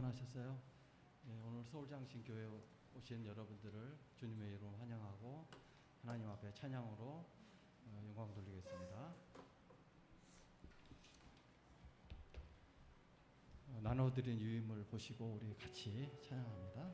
안전하셨어요? 네, 오늘 서울장신교회 오신 여러분들을 주님의 이름으로 환영하고 하나님 앞에 찬양으로 영광 돌리겠습니다. 나눠드린 유임을 보시고 우리 같이 찬양합니다.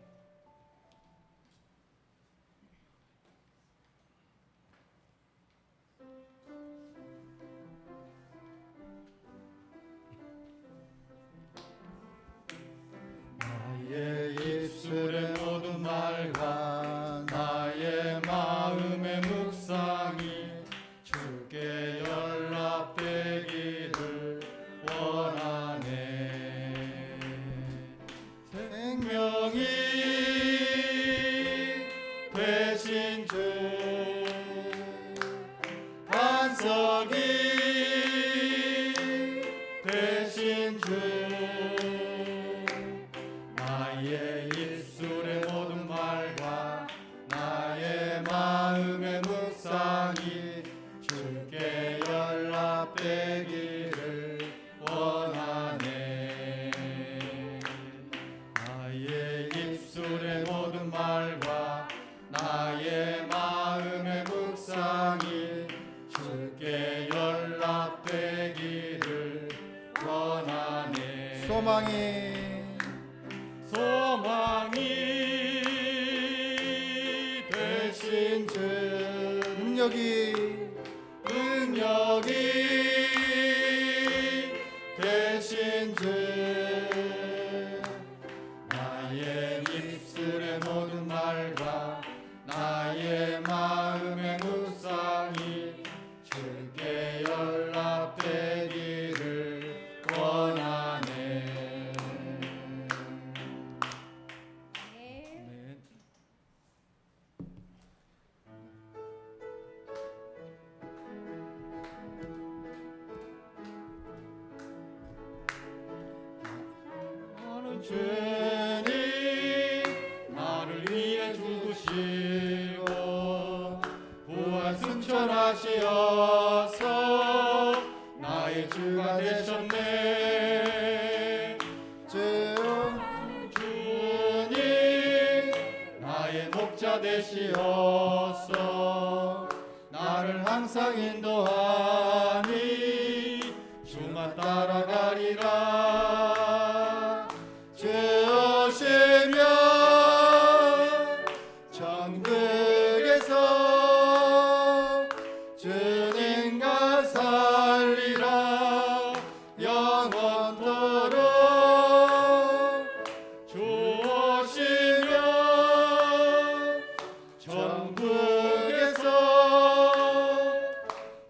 나의 입술의 모든 말과 나의 마음의 묵상이 주께 연락되기를 원하네. 생명이 되신 주 반석이 되신 주 나의 입술의 모든 말과 나의 마음의 묵상이 주께 연락되기를 원하네. 나의 입술의 모든 말과 나의 마음의 묵상이 주께 연락되기를 원하네. 소망이 되신 주 능력이 되신 주 나의 입술의 모든 말과 나의 마음의 묵상이 주께 연락되기를 원하네. 주님 나를 위해 죽으시고 부활 승천하시어서 나의 주가 되셨네. 주님 나의 목자 되시어서 나를 항상 인도하니 주만 따라가리라. 주시면 천국에서 주님과 살리라 영원토록. 주시면 천국에서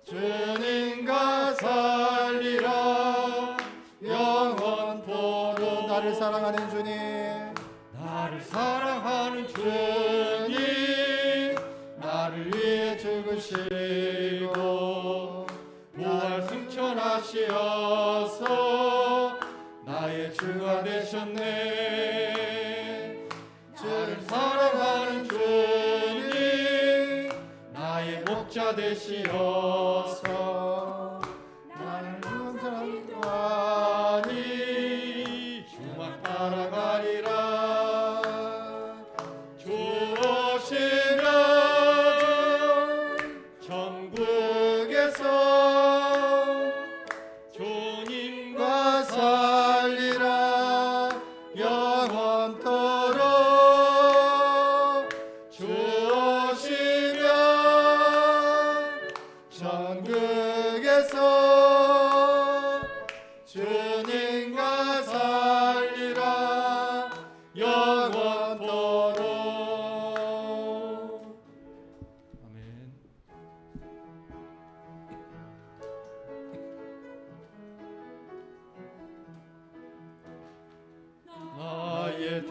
주님과 살리라 영원토록. 나를 사랑하는 주님, 나를 사랑하는 주님 나를 위해 죽으시고 부활 승천하시어서 나의 주가 되셨네. 주를 사랑하는 주님 나의 목자 되시어서 나를 인도하니 주만 따라가리라. 주시면 천국에서 주님과 살리라 영원토록. 주시면 천국에서 주님과 살리라 영원토록. 아멘. 나의 두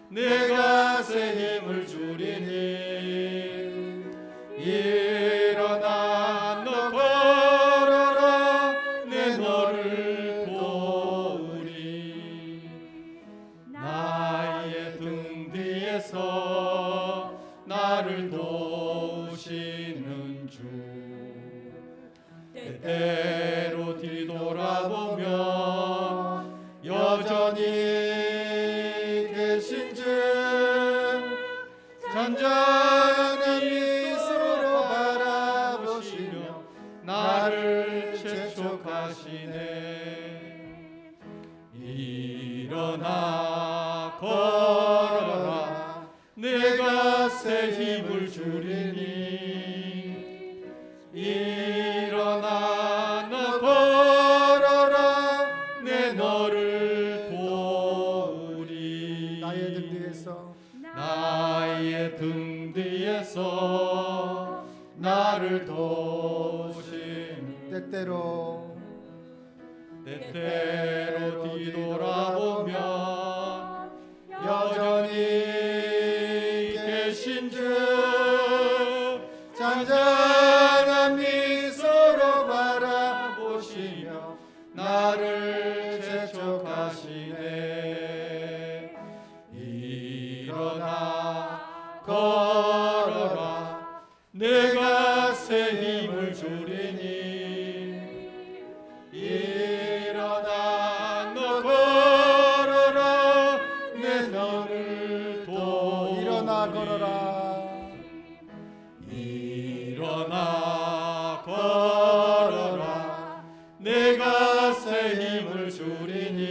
내가 새 힘을 주리니 일어나 너 걸어라 내 너를 도우리 나의 등 뒤에서 나를 도우시는 주 때때로 뒤돌아보며 여전히 계신즉 잔잔한 미소로 바라보시며 나를 재촉하시네 일어나 걸어라 내가 새 힘을 주리니 일어나 너 걸어라 내 너를 도우리 나의 등 뒤에서 나를 도우신 때때로 뒤돌아보며 여전히 계신즉 잔잔한 미소로 바라보시며 나를 재촉하시네 일어나 걸어라 내가 새 힘을 주리니 일어나 너 걸어라 내 너를 일어나 걸어라 일어나 걸어라 내가 새 힘을 주리니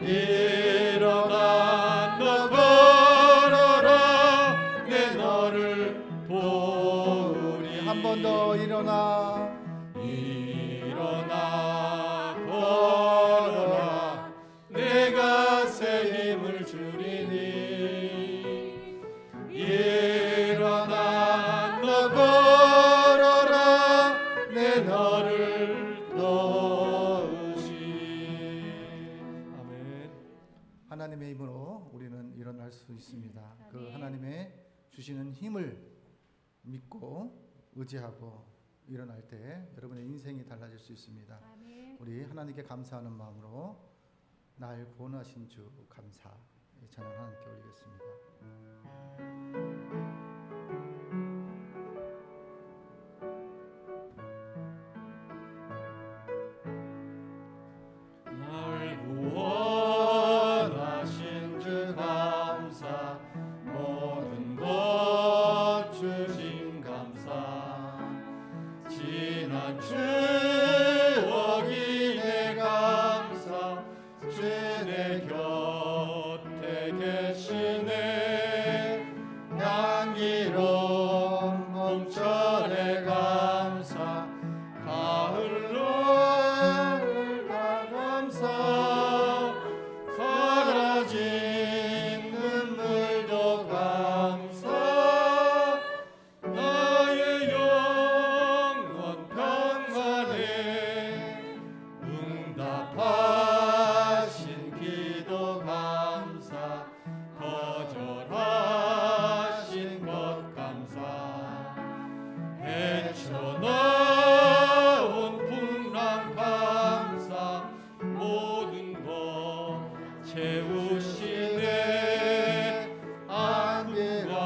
일어나 너 걸어라 내 너를 도우리 한 번 더 일어나 걸어라 내가 새 힘을 주리니 일어나 너 걸어라 내 너를 도우시 아멘. 하나님의 힘으로 우리는 일어날 수 있습니다. 그 하나님의 주시는 힘을 믿고 의지하고 일어날 때 여러분의 인생이 달라질 수 있습니다. 우리 하나님께 감사하는 마음으로 날 구원하신 주 감사 찬양 하나님께 올리겠습니다. 날 구원하신 주 감사 모든 것 주신 감사 지난 추억이 내 감사 주 내 곁에 계시네 향기로운 봄철의 감사 가을로 감사 사라진 눈물도 감사 나의 영원 평안에 응답하신 기도 감사 거절하신 것 감사 헤쳐나온 풍랑 감사 모든 것 채우시네 안개와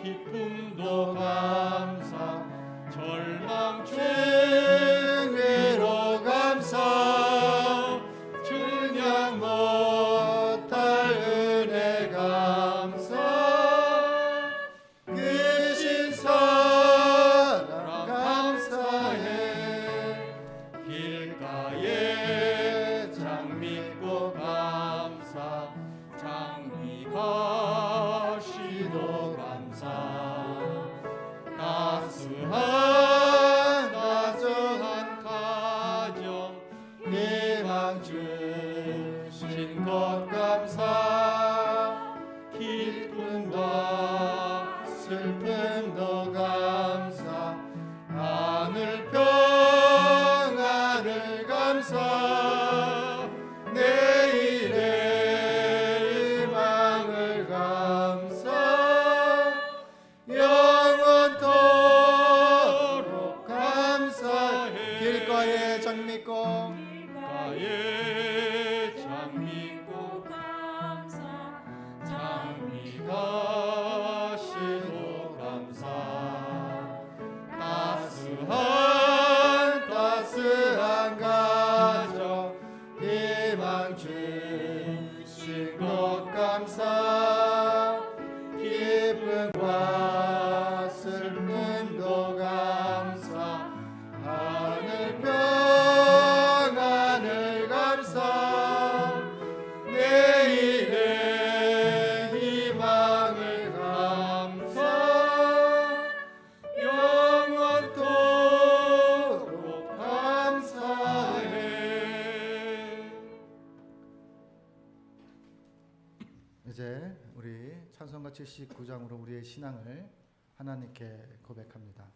기쁨도 감사 절망 중외로 감사 준양 못할 은혜 감사 크신 사랑 감사해 길가에 장미꽃 감사 장미가시도 감사 따스한 따스한 가정 희망 주신 것 감사 기쁨과 슬픔도 감사 하늘 평안을 감사 내일의 믿고 감사 장미가시도 감사 따스한 가정 희망 주신 것 감사 기쁨과 슬픔도 감사 하늘 평안을 감사 내일의 희망을 감사 영원토록 감사해. 이제 우리 찬송가 79장으로 우리의 신앙을 하나님께 고백합니다.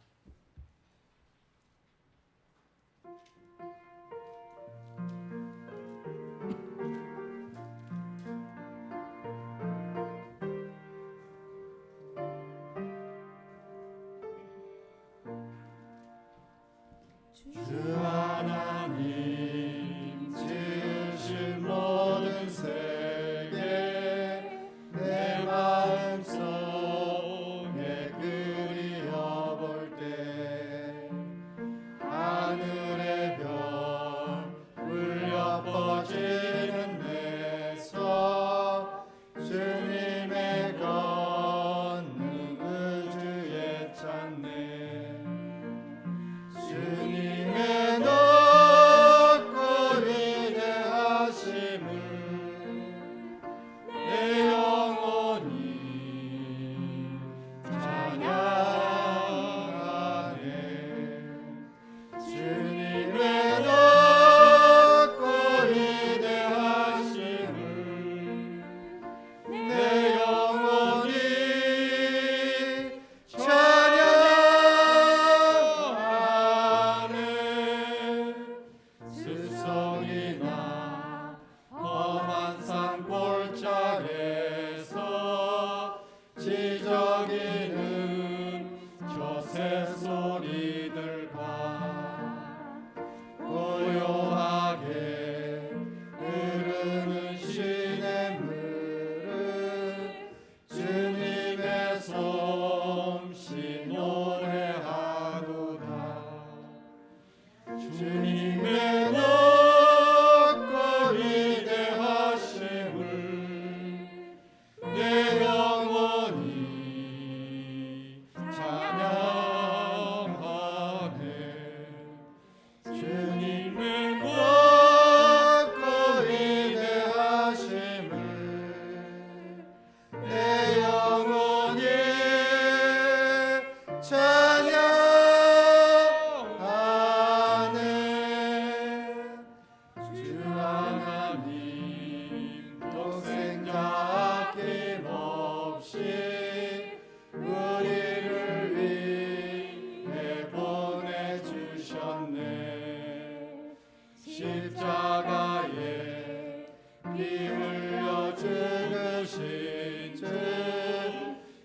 주 하나님 지으신 모든 세계 내 마음속에 그리워볼 때 하늘의 별 울려 뻗지는 내 손 주님의 걷는 의주에 찾네. 주님의 높고 위대하심을 내 영혼이 찬양하네. 주님의 높고 위대하심을 내 영혼이 찬양하네. 스성이나 험한 산 골짜기에서 지저귀는 저 새소리들과 고요하게 흐르는 시냇물을 주님의 솜씨 노래하도다. 주님의 높고 위대하심을 내 영혼이 찬양하네. 주님의 높고 위대하심을 내 영혼이 찬양하네. 주 하나님 독생자 아낌없이 우리를 위해 보내주셨네. 십자가에 피 흘려 죽으신 주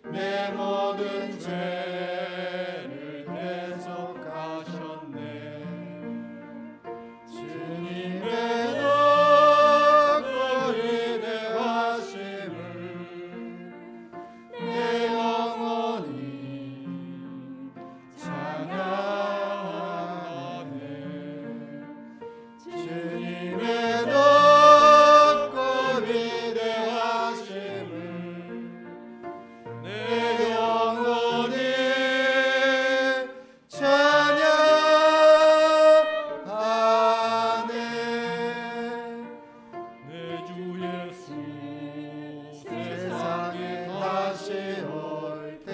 내 모든 죄를 대속하셨네. 주님의 높고 위대하심을 내 영혼이 찬양하네. 주님의 높고 위대하심을 내 영혼이 찬양하네. 내 주 예수 세상에 다시 올 때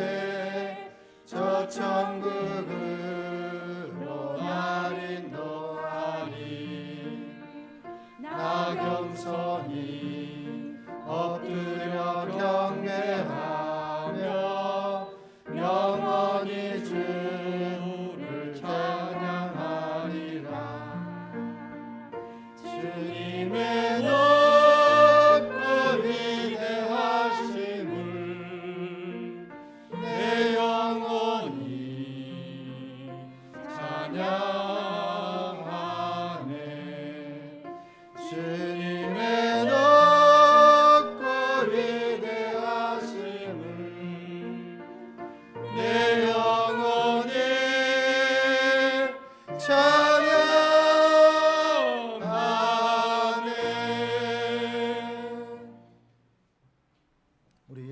저 천국으로 날 인도하리. 나 겸손히 엎드려 경배하며 영원히 주를 찬양하리라. 주님의 높고 위대하심을 내 영혼이 찬양하네. 주님의 높고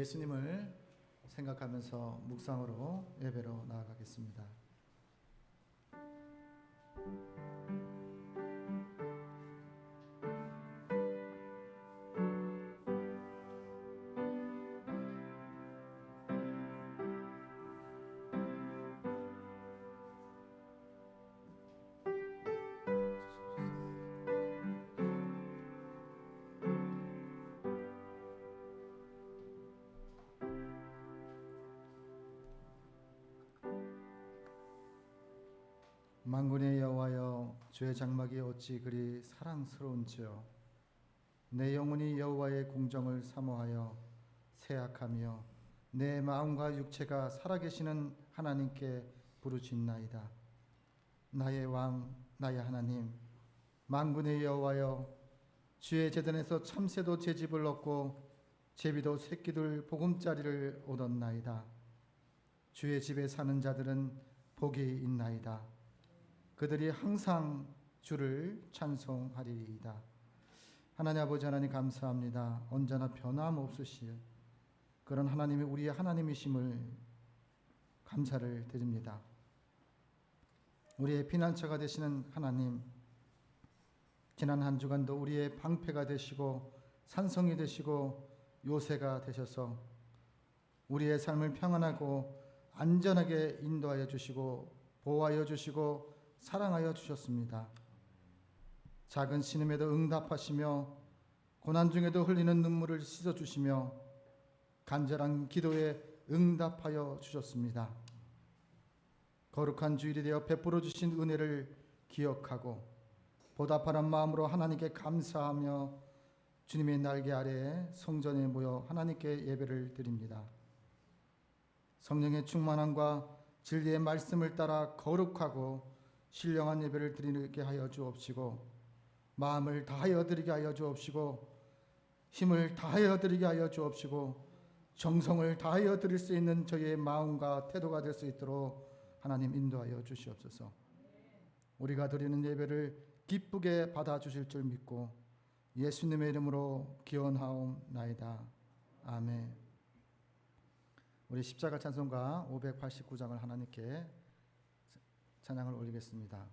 예수님을 생각하면서 묵상으로 예배로 나아가겠습니다. 만군의 여호와여, 주의 장막이 어찌 그리 사랑스러운지요. 내 영혼이 여호와의 공정을 사모하여 세약하며 내 마음과 육체가 살아계시는 하나님께 부르짖나이다. 나의 왕, 나의 하나님, 만군의 여호와여, 주의 제단에서 참새도 제 집을 얻고 제비도 새끼들 보금자리를 얻었나이다. 주의 집에 사는 자들은 복이 있나이다. 그들이 항상 주를 찬송하리이다. 하나님 아버지, 하나님 감사합니다. 언제나 변함없으실 그런 하나님이 우리의 하나님이심을 감사를 드립니다. 우리의 피난처가 되시는 하나님, 지난 한 주간도 우리의 방패가 되시고 산성이 되시고 요새가 되셔서 우리의 삶을 평안하고 안전하게 인도하여 주시고 보호하여 주시고 사랑하여 주셨습니다. 작은 신음에도 응답하시며 고난 중에도 흘리는 눈물을 씻어주시며 간절한 기도에 응답하여 주셨습니다. 거룩한 주일이 되어 베풀어 주신 은혜를 기억하고 보답하는 마음으로 하나님께 감사하며 주님의 날개 아래에 성전에 모여 하나님께 예배를 드립니다. 성령의 충만함과 진리의 말씀을 따라 거룩하고 신령한 예배를 드리게 하여 주옵시고 마음을 다하여 드리게 하여 주옵시고 힘을 다하여 드리게 하여 주옵시고 정성을 다하여 드릴 수 있는 저희의 마음과 태도가 될 수 있도록 하나님 인도하여 주시옵소서. 우리가 드리는 예배를 기쁘게 받아주실 줄 믿고 예수님의 이름으로 기원하옵나이다. 아멘. 우리 십자가 찬송가 589장을 하나님께 찬양을 올리겠습니다.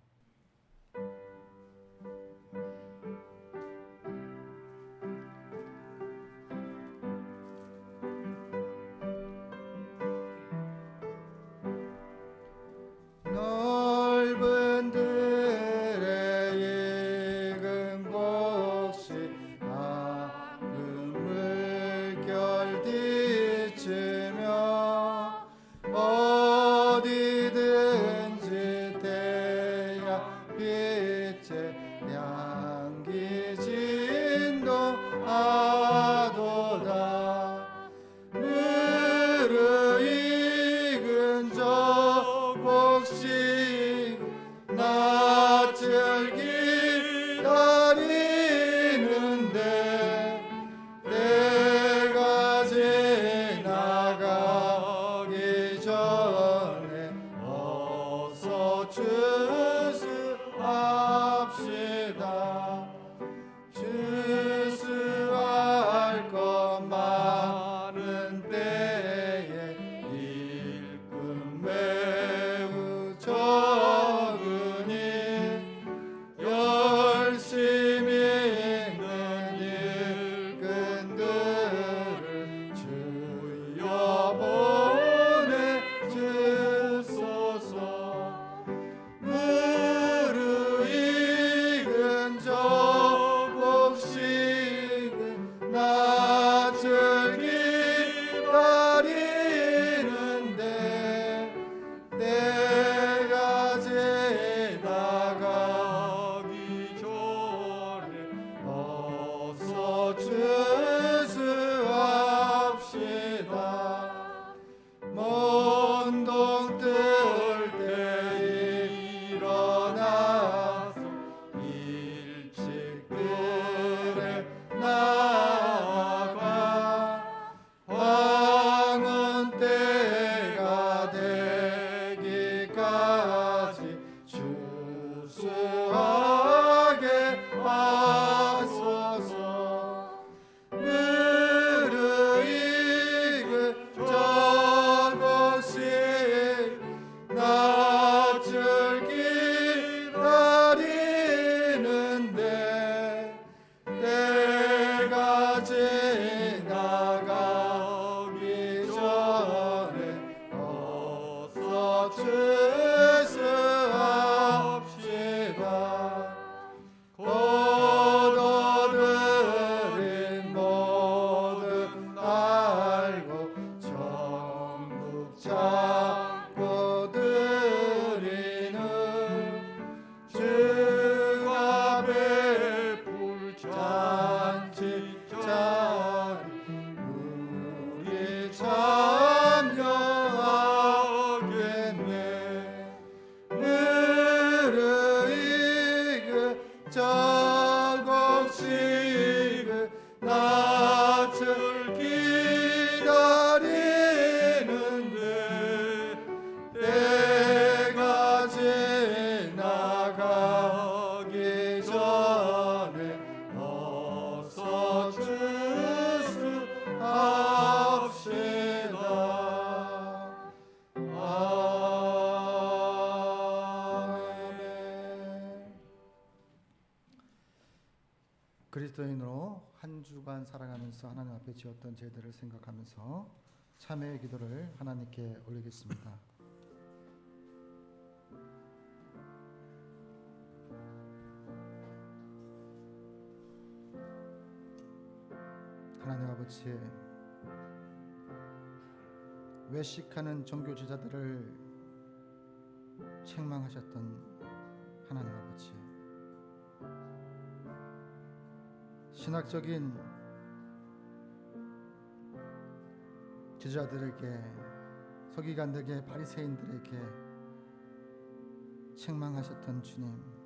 넓은 들의 익은 곳이 맑은 물결 뒤치며 어디든지 태양 빛 우리 참여하겠네. 느르이그 저곡시그 낯을 기다리는데 때가 지나가기 전에 어서 추수합시다. 아멘. 그리스도인으로 한 주간 살아가면서 하나님 앞에 지었던 죄들을 생각하면서 참회의 기도를 하나님께 올리겠습니다. 하나님 아버지, 외식하는 종교 지자들을 책망하셨던 하나님 아버지, 신학적인 지자들에게, 서기관들에게, 바리새인들에게 책망하셨던 주님,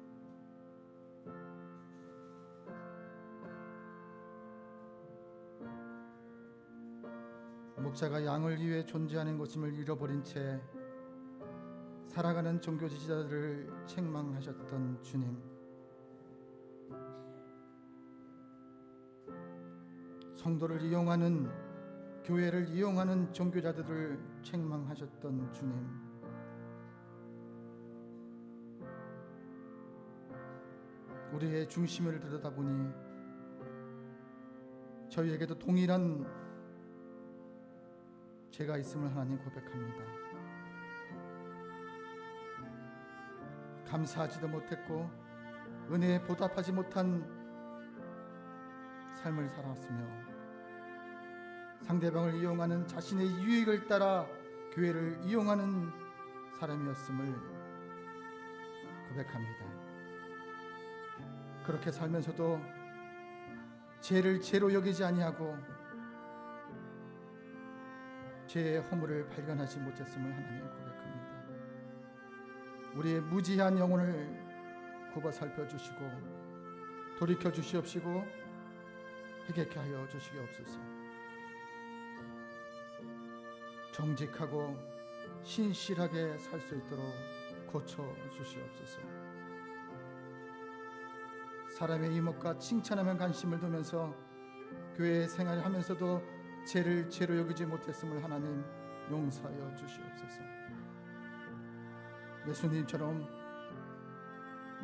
목자가 양을 위해 존재하는 것임을 잃어버린 채 살아가는 종교 지지자들을 책망하셨던 주님, 성도를 이용하는, 교회를 이용하는 종교자들을 책망하셨던 주님, 우리의 중심을 들여다보니 저희에게도 동일한 죄가 있음을 하나님 고백합니다. 감사하지도 못했고 은혜에 보답하지 못한 삶을 살았으며 상대방을 이용하는, 자신의 유익을 따라 교회를 이용하는 사람이었음을 고백합니다. 그렇게 살면서도 죄를 죄로 여기지 아니하고 죄의 허물을 발견하지 못했음을 하나님 고백합니다. 우리의 무지한 영혼을 굽어 살펴주시고 돌이켜 주시옵시고 회개케 하여 주시옵소서. 정직하고 신실하게 살 수 있도록 고쳐 주시옵소서. 사람의 이목과 칭찬하면 관심을 두면서 교회 생활을 하면서도 죄를 죄로 여기지 못했음을 하나님 용서하여 주시옵소서. 예수님처럼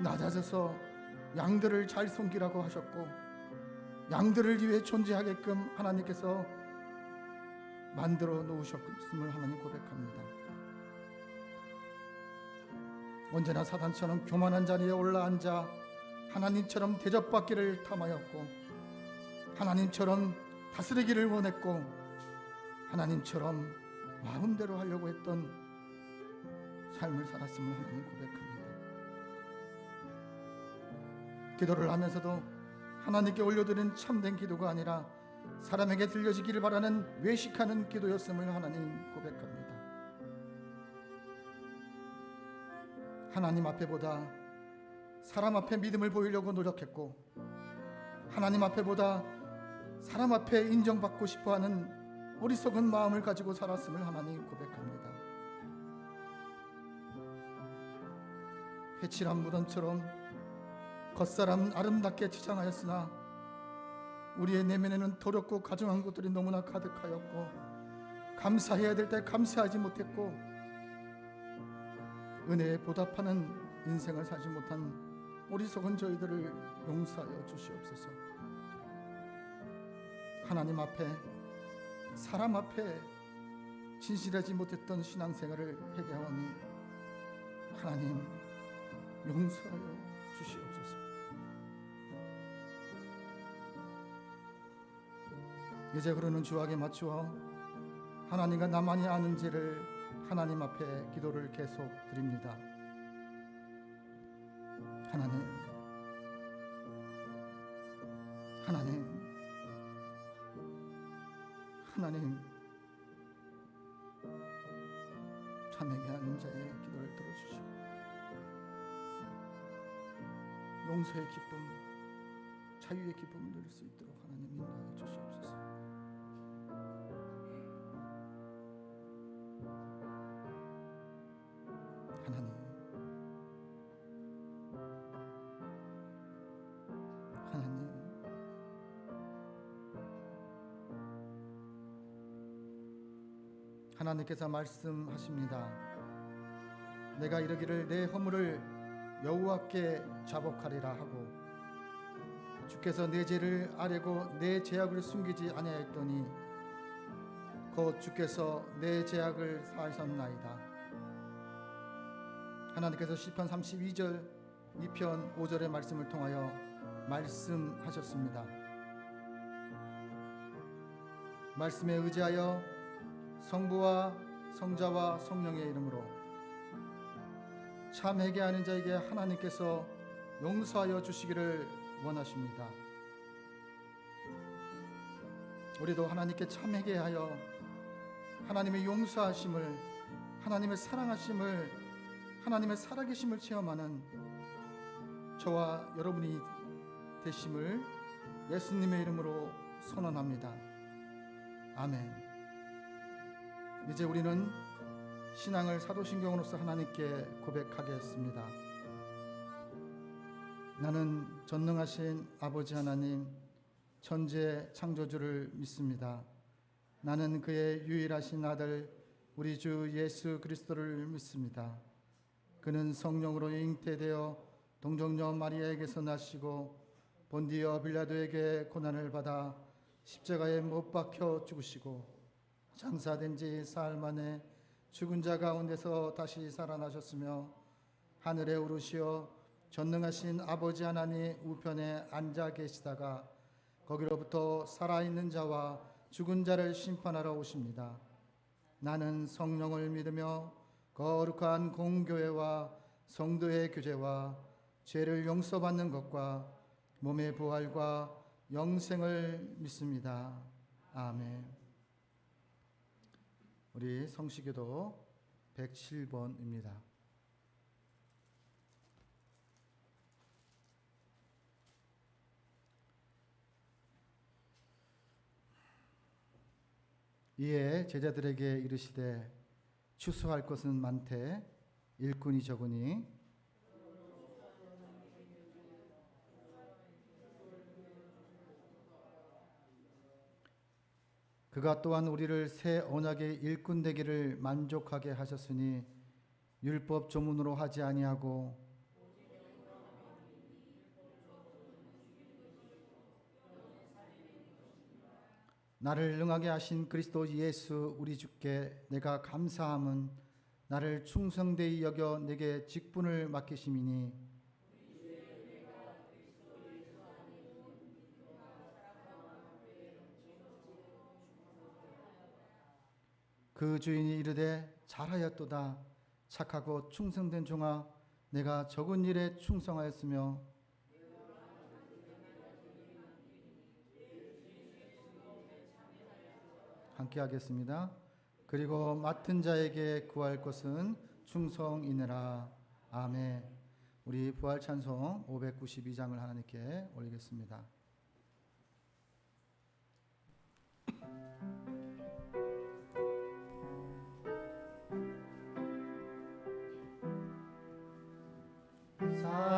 낮아져서 양들을 잘 섬기라고 하셨고 양들을 위해 존재하게끔 하나님께서 만들어 놓으셨음을 하나님 고백합니다. 언제나 사단처럼 교만한 자리에 올라앉아 하나님처럼 대접받기를 탐하였고 하나님처럼 다스리기를 원했고 하나님처럼 마음대로 하려고 했던 삶을 살았음을 하나님 고백합니다. 기도를 하면서도 하나님께 올려드린 참된 기도가 아니라 사람에게 들려지기를 바라는 외식하는 기도였음을 하나님 고백합니다. 하나님 앞에보다 사람 앞에 믿음을 보이려고 노력했고 하나님 앞에보다 사람 앞에 인정받고 싶어하는 어리석은 마음을 가지고 살았음을 하나님 고백합니다. 회칠한 무덤처럼 겉사람 아름답게 치장하였으나 우리의 내면에는 더럽고 가증한 것들이 너무나 가득하였고 감사해야 될 때 감사하지 못했고 은혜에 보답하는 인생을 살지 못한 어리석은 저희들을 용서하여 주시옵소서. 하나님 앞에 사람 앞에 진실하지 못했던 신앙생활을 회개하오니 하나님 용서하여 주시옵소서. 이제 그러는 주악에 맞추어 하나님과 나만이 아는 죄를 하나님 앞에 기도를 계속 드립니다. 하나님 하나님, 참회케 하는 자의 기도를 들어주시고 용서의 기쁨, 자유의 기쁨을 누릴 수 있도록 하나님 인도하여 주시옵소서. 하나님, 하나님, 하나님께서 말씀하십니다. 내가 이르기를 내 허물을 여호와께 자복하리라 하고 주께서 내 죄를 아뢰고 내 죄악을 숨기지 아니하였더니 곧 주께서 내 죄악을 사하셨나이다. 하나님께서 시편 32절 2편 5절의 말씀을 통하여 말씀하셨습니다. 말씀에 의지하여 성부와 성자와 성령의 이름으로 참 회개하는 자에게 하나님께서 용서하여 주시기를 원하십니다. 우리도 하나님께 참 회개하여 하나님의 용서하심을, 하나님의 사랑하심을, 하나님의 살아계심을 체험하는 저와 여러분이 되심을 예수님의 이름으로 선언합니다. 아멘. 이제 우리는 신앙을 사도신경으로서 하나님께 고백하겠습니다. 나는 전능하신 아버지 하나님, 천재 창조주를 믿습니다. 나는 그의 유일하신 아들 우리 주 예수 그리스도를 믿습니다. 그는 성령으로 잉태되어 동정녀 마리아에게서 나시고 본디오 빌라도에게 고난을 받아 십자가에 못 박혀 죽으시고 장사된 지 사흘 만에 죽은 자 가운데서 다시 살아나셨으며 하늘에 오르시어 전능하신 아버지 하나님 우편에 앉아 계시다가 거기로부터 살아있는 자와 죽은 자를 심판하러 오십니다. 나는 성령을 믿으며 거룩한 공교회와 성도의 교제와 죄를 용서받는 것과 몸의 부활과 영생을 믿습니다. 아멘. 우리 성시교도 107번입니다. 이에 제자들에게 이르시되 추수할 것은 많되 일꾼이 적으니 그가 또한 우리를 새 언약의 일꾼 되기를 만족하게 하셨으니 율법 조문으로 하지 아니하고 나를 능하게 하신 그리스도 예수 우리 주께 내가 감사함은 나를 충성되이 여겨 내게 직분을 맡기심이니 그 주인이 이르되 잘하였도다 착하고 충성된 종아 내가 적은 일에 충성하였으며 함께 하겠습니다. 그리고 맡은 자에게 구할 것은 충성이니라. 아멘. 우리 부활 찬송 592장을 하나님께 올리겠습니다.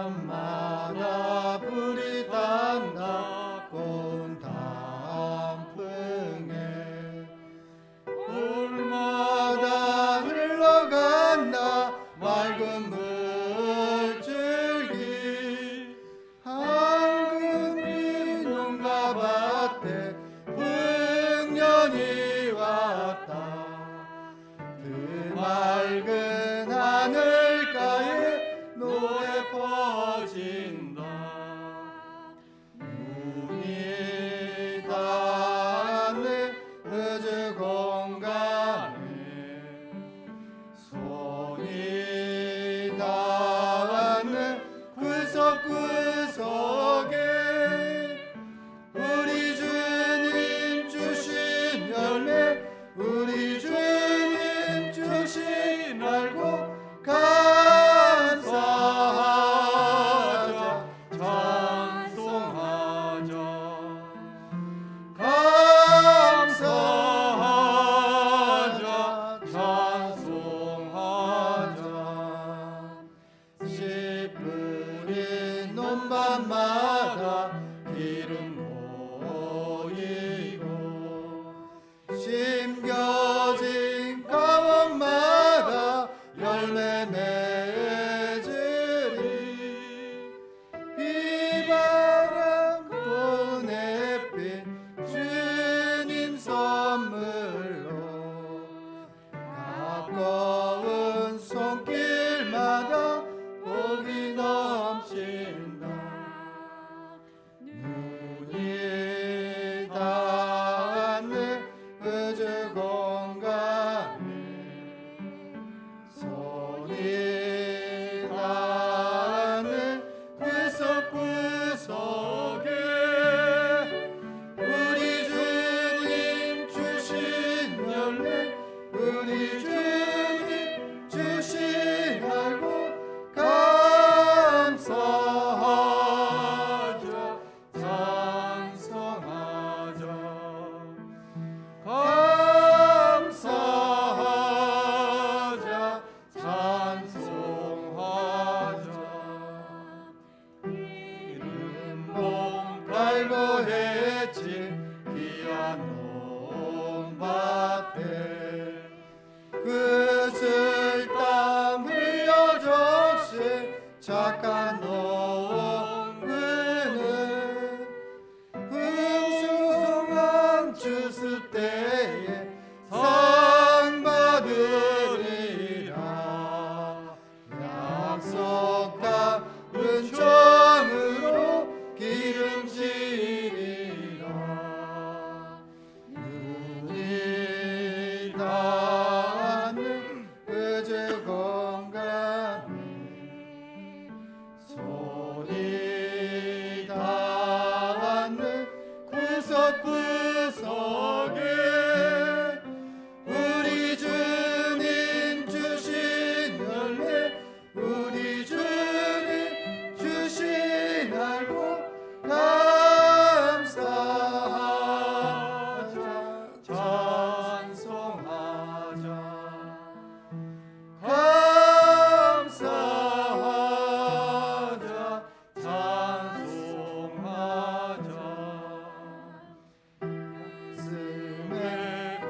산마다 불이 탄다 온 단풍에 물마다 흘러간다 맑은 물줄기 황금빛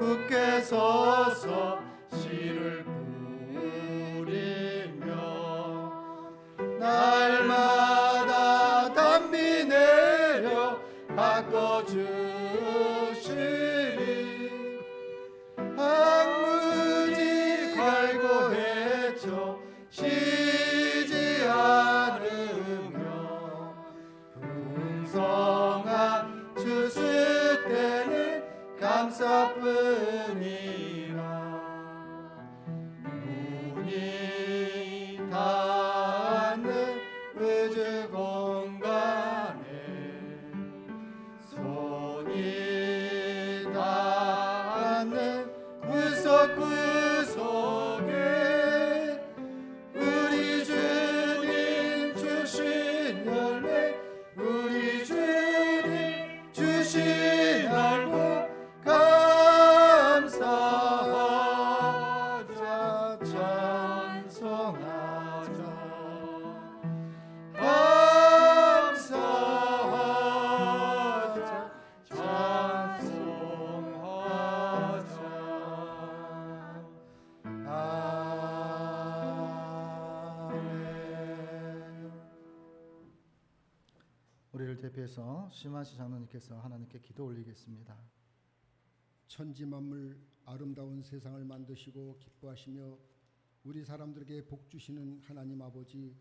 굳게 서서 씨를 뿌리며 날마다 단비 내려 바꿔주시리. 항무지 갈고 헤쳐 쉬지 않으며 풍성한 추수 때는 감사뿐이라. 문이 닿는 우주 공간에 손이 닿는 구석구석에 우리 주님 주신 열매, 우리 주님 주신 열매 감사하자, 찬송하자, 감사하자, 찬송하자. 아멘. 우리를 대표해서 심한시 장로님께서 하나님께 기도 올리겠습니다. 천지 만물 아름다운 세상을 만드시고 기뻐하시며 우리 사람들에게 복 주시는 하나님 아버지,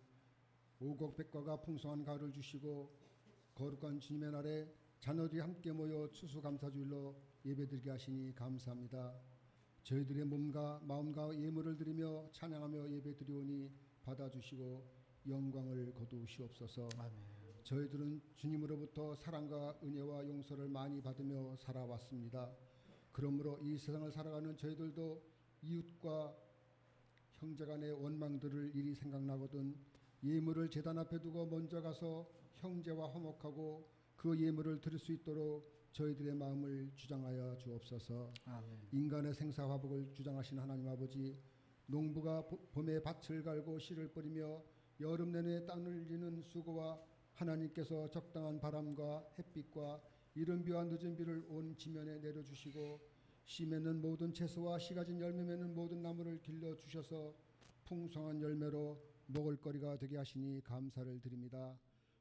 오곡백과가 풍성한 가을을 주시고 거룩한 주님의 날에 자녀들이 함께 모여 추수감사주일로 예배드리게 하시니 감사합니다. 저희들의 몸과 마음과 예물을 드리며 찬양하며 예배드리오니 받아주시고 영광을 거두시옵소서. 아멘. 저희들은 주님으로부터 사랑과 은혜와 용서를 많이 받으며 살아왔습니다. 그러므로 이 세상을 살아가는 저희들도 이웃과 형제간의 원망들을 일이 생각나거든 예물을 제단 앞에 두고 먼저 가서 형제와 화목하고 그 예물을 드릴 수 있도록 저희들의 마음을 주장하여 주옵소서. 아멘. 인간의 생사화복을 주장하신 하나님 아버지, 농부가 봄에 밭을 갈고 씨를 뿌리며 여름 내내 땅을 리는 수고와 하나님께서 적당한 바람과 햇빛과 이른 비와 늦은 비를 온 지면에 내려주시고 씨 맺는 모든 채소와 씨 가진 열매 맺는 모든 나무를 길러주셔서 풍성한 열매로 먹을거리가 되게 하시니 감사를 드립니다.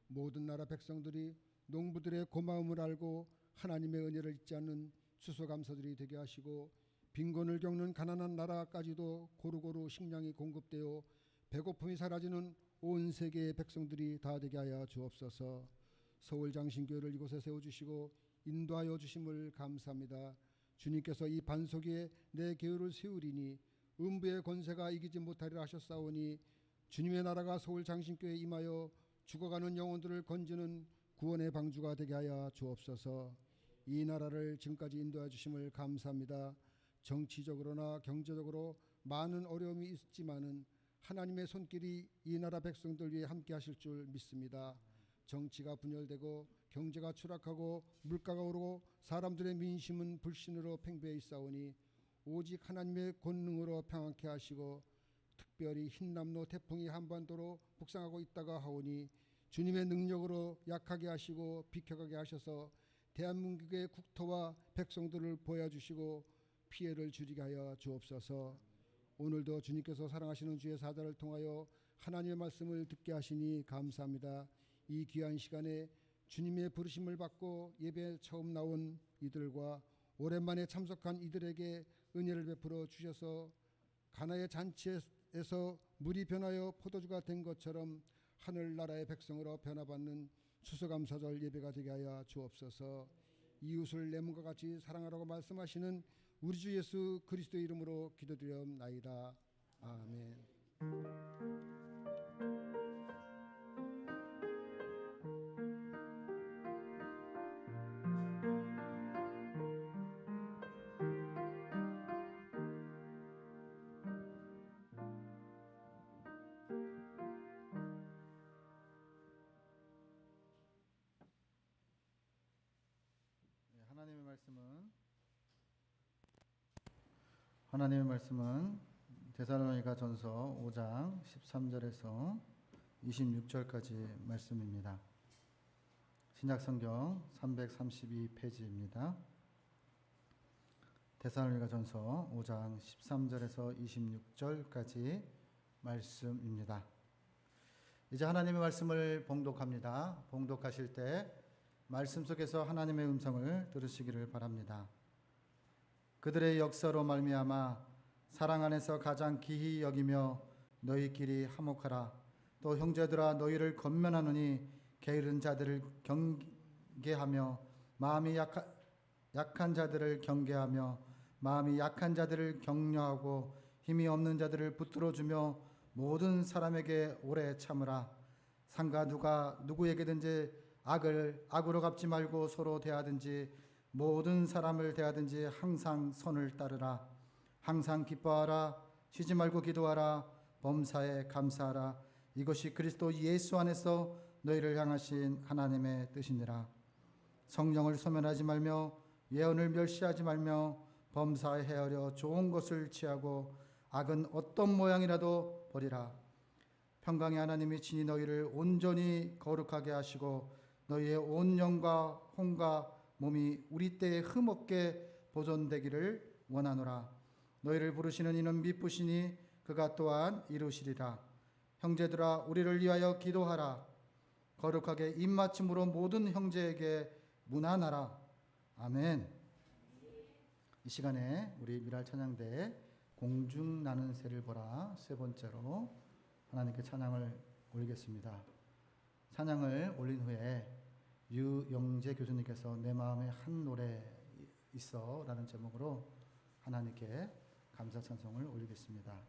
모든 나라 백성들이 농부들의 고마움을 알고 하나님의 은혜를 잊지 않는 추수감사들이 되게 하시고 빈곤을 겪는 가난한 나라까지도 고루고루 식량이 공급되어 배고픔이 사라지는 온 세계의 백성들이 다 되게 하여 주옵소서. 서울장신교회를 이곳에 세워주시고 인도하여 주심을 감사합니다. 주님께서 이 반석 위에 내 교회를 세우리니 음부의 권세가 이기지 못하리라 하셨사오니 주님의 나라가 서울장신교회에 임하여 죽어가는 영혼들을 건지는 구원의 방주가 되게 하여 주옵소서. 이 나라를 지금까지 인도해 주심을 감사합니다. 정치적으로나 경제적으로 많은 어려움이 있지만은 하나님의 손길이 이 나라 백성들 위해 함께 하실 줄 믿습니다. 정치가 분열되고 경제가 추락하고 물가가 오르고 사람들의 민심은 불신으로 팽배해 있사오니 오직 하나님의 권능으로 평안케 하시고 특별히 흰남노 태풍이 한반도로 북상하고 있다가 하오니 주님의 능력으로 약하게 하시고 비켜가게 하셔서 대한민국의 국토와 백성들을 보여주시고 피해를 줄이게 하여 주옵소서. 오늘도 주님께서 사랑하시는 주의 사자를 통하여 하나님의 말씀을 듣게 하시니 감사합니다. 이 귀한 시간에 주님의 부르심을 받고 예배에 처음 나온 이들과 오랜만에 참석한 이들에게 은혜를 베풀어 주셔서 가나의 잔치에서 물이 변하여 포도주가 된 것처럼 하늘나라의 백성으로 변화받는 추수감사절 예배가 되게 하여 주옵소서. 이웃을 내 몸과 같이 사랑하라고 말씀하시는 우리 주 예수 그리스도의 이름으로 기도드리옵나이다. 아멘. 하나님의 말씀은 데살로니가 전서 5장 13절에서 26절까지 말씀입니다. 신약성경 332페이지입니다. 데살로니가전서 5장 13절에서 26절까지 말씀입니다. 이제 하나님의 말씀을 봉독합니다. 봉독하실 때 말씀 속에서 하나님의 음성을 들으시기를 바랍니다. 그들의 역사로 말미암아 사랑 안에서 가장 기히 여기며 너희끼리 화목하라. 또 형제들아 너희를 권면하노니 게으른 자들을 경계하며 마음이 약한 자들을 경계하며 마음이 약한 자들을 격려하고 힘이 없는 자들을 붙들어 주며 모든 사람에게 오래 참으라. 상가 누가 누구에게든지 악으로 갚지 말고 서로 대하든지 모든 사람을 대하든지 항상 선을 따르라. 항상 기뻐하라. 쉬지 말고 기도하라. 범사에 감사하라. 이것이 그리스도 예수 안에서 너희를 향하신 하나님의 뜻이니라. 성령을 소멸하지 말며 예언을 멸시하지 말며 범사에 헤아려 좋은 것을 취하고 악은 어떤 모양이라도 버리라. 평강의 하나님이 친히 너희를 온전히 거룩하게 하시고 너희의 온 영과 혼과 몸이 우리 때에 흠없게 보존되기를 원하노라. 너희를 부르시는 이는 미쁘시니 그가 또한 이루시리라. 형제들아 우리를 위하여 기도하라. 거룩하게 입맞춤으로 모든 형제에게 문안하라. 아멘. 이 시간에 우리 미랄 찬양대 공중 나는 새를 보라 세 번째로 하나님께 찬양을 올리겠습니다. 찬양을 올린 후에 유영재 교수님께서 내 마음에 한 노래 있어 라는 제목으로 하나님께 감사 찬송을 올리겠습니다.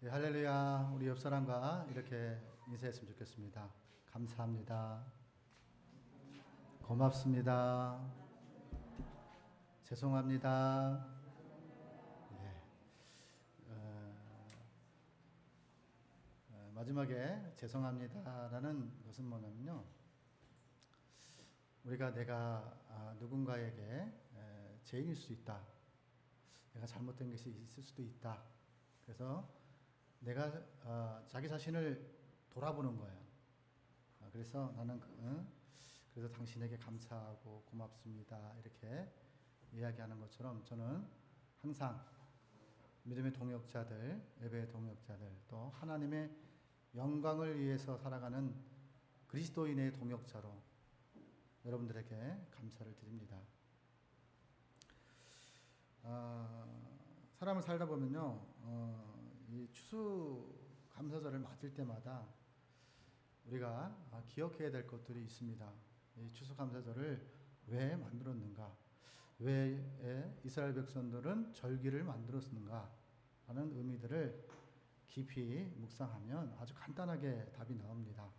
예, 할렐루야. 우리 옆 사람과 이렇게 인사했으면 좋겠습니다. 감사합니다. 고맙습니다. 죄송합니다. 예. 마지막에 죄송합니다라는 것은 뭐냐면요. 우리가 내가 누군가에게 죄인일 수 있다. 내가 잘못된 것이 있을 수도 있다. 그래서 내가 자기 자신을 돌아보는 거예요. 그래서 나는 그래서 당신에게 감사하고 고맙습니다. 이렇게 이야기하는 것처럼 저는 항상 믿음의 동역자들, 예배의 동역자들, 또 하나님의 영광을 위해서 살아가는 그리스도인의 동역자로 여러분들에게 감사를 드립니다. 사람을 살다 보면요, 이 추수감사절을 맞을 때마다 우리가 기억해야 될 것들이 있습니다. 이 추수감사절을 왜 만들었는가? 왜 이스라엘 백성들은 절기를 만들었는가? 하는 의미들을 깊이 묵상하면 아주 간단하게 답이 나옵니다.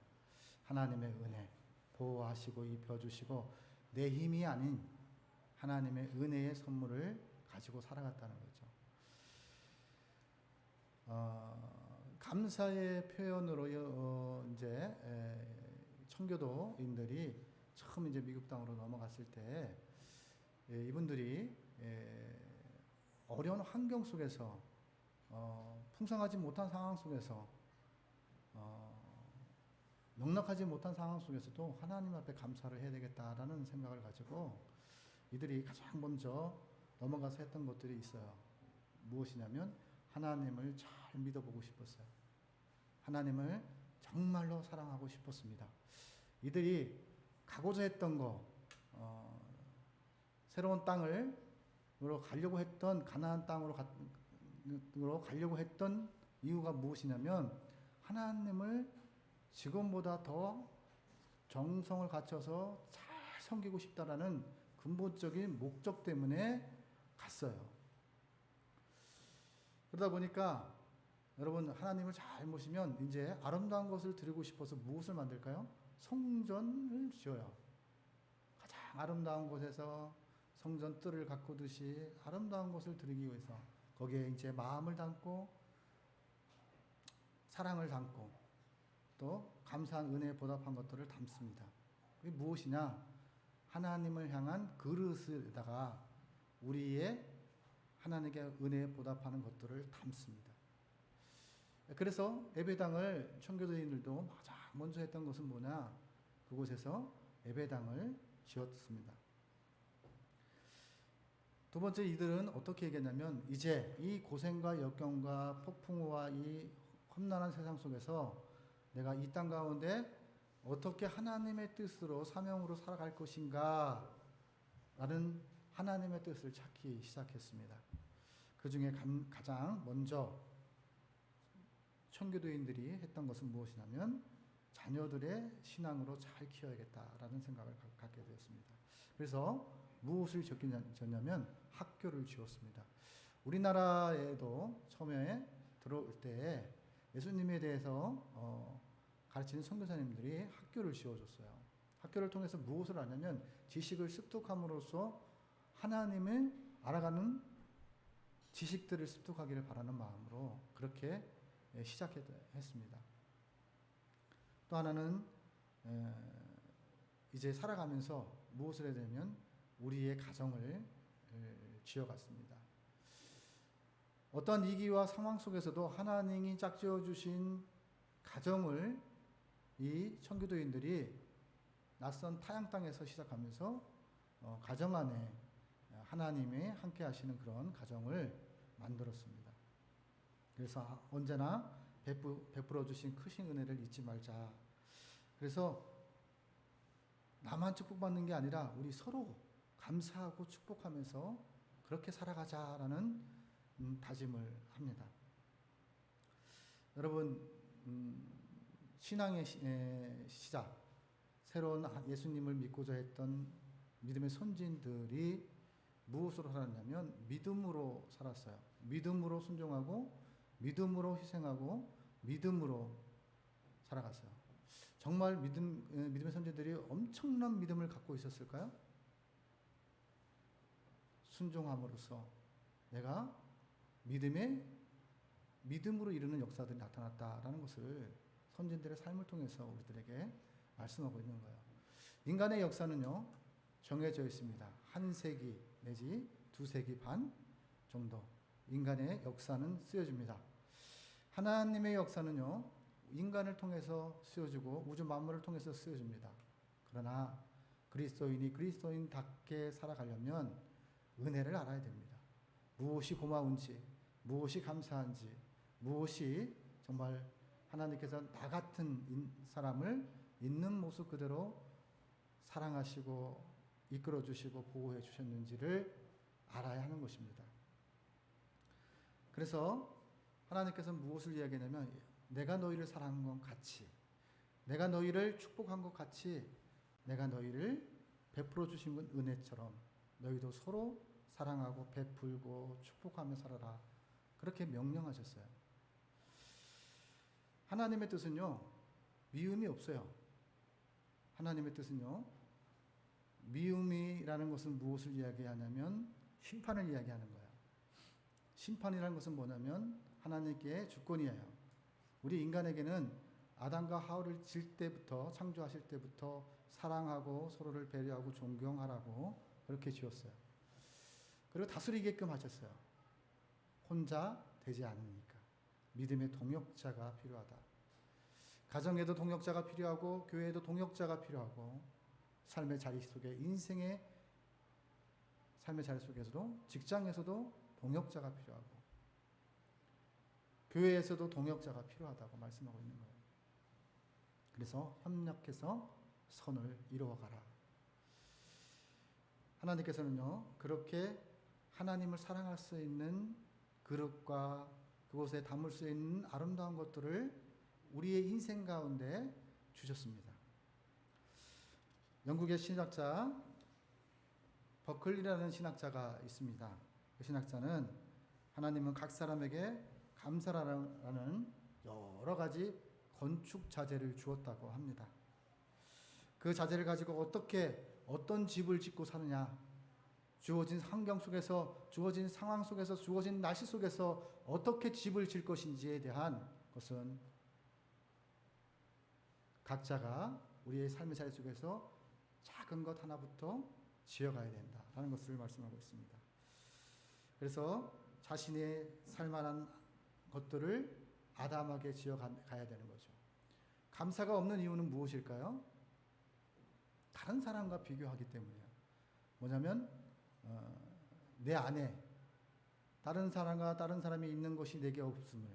하나님의 은혜, 보호하시고 입혀주시고 내 힘이 아닌 하나님의 은혜의 선물을 가지고 살아갔다는 거죠. 감사의 표현으로 이제 청교도인들이 처음 이제 미국 땅으로 넘어갔을 때 이분들이 어려운 환경 속에서 풍성하지 못한 상황 속에서 넉넉하지 못한 상황 속에서도 하나님 앞에 감사를 해야 되겠다라는 생각을 가지고 이들이 가장 먼저 넘어가서 했던 것들이 있어요. 무엇이냐면 하나님을 잘 믿어보고 싶었어요. 하나님을 정말로 사랑하고 싶었습니다. 이들이 가고자 했던 거, 새로운 땅으로 가려고 했던 가나안 땅으로 가려고 했던 이유가 무엇이냐면 하나님을 지금보다 더 정성을 갖춰서 잘 섬기고 싶다라는 근본적인 목적 때문에 갔어요. 그러다 보니까 여러분 하나님을 잘 모시면 이제 아름다운 것을 드리고 싶어서 무엇을 만들까요? 성전을 지어요. 가장 아름다운 곳에서 성전 뜰을 가꾸듯이 아름다운 것을 드리기 위해서 거기에 이제 마음을 담고 사랑을 담고 또 감사한 은혜에 보답한 것들을 담습니다. 그게 무엇이냐? 하나님을 향한 그릇에다가 우리의 하나님께 은혜에 보답하는 것들을 담습니다. 그래서 예배당을 청교도인들도 가장 먼저 했던 것은 뭐냐? 그곳에서 예배당을 지었습니다. 두 번째, 이들은 어떻게 얘기했냐면 이제 이 고생과 역경과 폭풍우와 이 험난한 세상 속에서 내가 이 땅 가운데 어떻게 하나님의 뜻으로 사명으로 살아갈 것인가 라는 하나님의 뜻을 찾기 시작했습니다. 그 중에 가장 먼저 청교도인들이 했던 것은 무엇이냐면 자녀들의 신앙으로 잘 키워야겠다라는 생각을 갖게 되었습니다. 그래서 무엇을 지었냐면 학교를 지었습니다. 우리나라에도 처음에 들어올 때 예수님에 대해서 가르치는 선교사님들이 학교를 지어줬어요. 학교를 통해서 무엇을 하냐면 지식을 습득함으로써 하나님을 알아가는 지식들을 습득하기를 바라는 마음으로 그렇게 시작했습니다. 또 하나는 이제 살아가면서 무엇을 해야 되냐면 우리의 가정을 지어갔습니다. 어떤 위기와 상황 속에서도 하나님이 짝지어 주신 가정을 이 청교도인들이 낯선 타양 땅에서 시작하면서 가정 안에 하나님이 함께 하시는 그런 가정을 만들었습니다. 그래서 언제나 베풀어 주신 크신 은혜를 잊지 말자. 그래서 나만 축복받는 게 아니라 우리 서로 감사하고 축복하면서 그렇게 살아가자라는 다짐을 합니다. 여러분, 신앙의 시작, 새로운 예수님을 믿고자 했던 믿음의 선진들이 무엇으로 살았냐면 믿음으로 살았어요. 믿음으로 순종하고 믿음으로 희생하고 믿음으로 살아갔어요. 정말 믿음의 선지자들이 엄청난 믿음을 갖고 있었을까요? 순종함으로써 내가 믿음으로 이루는 역사들이 나타났다라는 것을 선진들의 삶을 통해서 우리들에게 말씀하고 있는 거예요. 인간의 역사는요, 정해져 있습니다. 한 세기 내지 두 세기 반 정도 인간의 역사는 쓰여집니다. 하나님의 역사는요, 인간을 통해서 쓰여지고 우주 만물을 통해서 쓰여집니다. 그러나 그리스도인이 그리스도인답게 살아가려면 은혜를 알아야 됩니다. 무엇이 고마운지, 무엇이 감사한지, 무엇이 정말 하나님께서 나 같은 사람을 있는 모습 그대로 사랑하시고 이끌어 주시고 보호해 주셨는지를 알아야 하는 것입니다. 그래서 하나님께서 무엇을 이야기하냐면 내가 너희를 사랑한 것 같이, 내가 너희를 축복한 것 같이 내가 너희를 베풀어 주신 건 은혜처럼 너희도 서로 사랑하고 베풀고 축복하며 살아라. 그렇게 명령하셨어요. 하나님의 뜻은요, 미움이 없어요. 하나님의 뜻은요, 미움이라는 것은 무엇을 이야기하냐면 심판을 이야기하는 거예요. 심판이라는 것은 뭐냐면 하나님께 주권이에요. 우리 인간에게는 아담과 하와를 질 때부터, 창조하실 때부터 사랑하고 서로를 배려하고 존경하라고 그렇게 지었어요. 그리고 다스리게끔 하셨어요. 혼자 되지 않으니까. 믿음의 동역자가 필요하다. 가정에도 동역자가 필요하고 교회에도 동역자가 필요하고 삶의 자리 속에, 인생의 삶의 자리 속에서도, 직장에서도 동역자가 필요하고 교회에서도 동역자가 필요하다고 말씀하고 있는 거예요. 그래서 협력해서 선을 이루어가라. 하나님께서는요, 그렇게 하나님을 사랑할 수 있는 그릇과 그곳에 담을 수 있는 아름다운 것들을 우리의 인생 가운데 주셨습니다. 영국의 신학자 버클리라는 신학자가 있습니다. 그 신학자는 하나님은 각 사람에게 감사라는 여러 가지 건축 자재를 주었다고 합니다. 그 자재를 가지고 어떤 집을 짓고 사느냐, 주어진 환경 속에서, 주어진 상황 속에서, 주어진 날씨 속에서 어떻게 집을 질 것인지에 대한 것은 각자가 우리의 삶의 자리 속에서 작은 것 하나부터 지어가야 된다라는 것을 말씀하고 있습니다. 그래서 자신의 살만한 것들을 아담하게 지어가야 되는 거죠. 감사가 없는 이유는 무엇일까요? 다른 사람과 비교하기 때문이에요. 뭐냐면 내 안에 다른 사람이 있는 것이 내게 없음을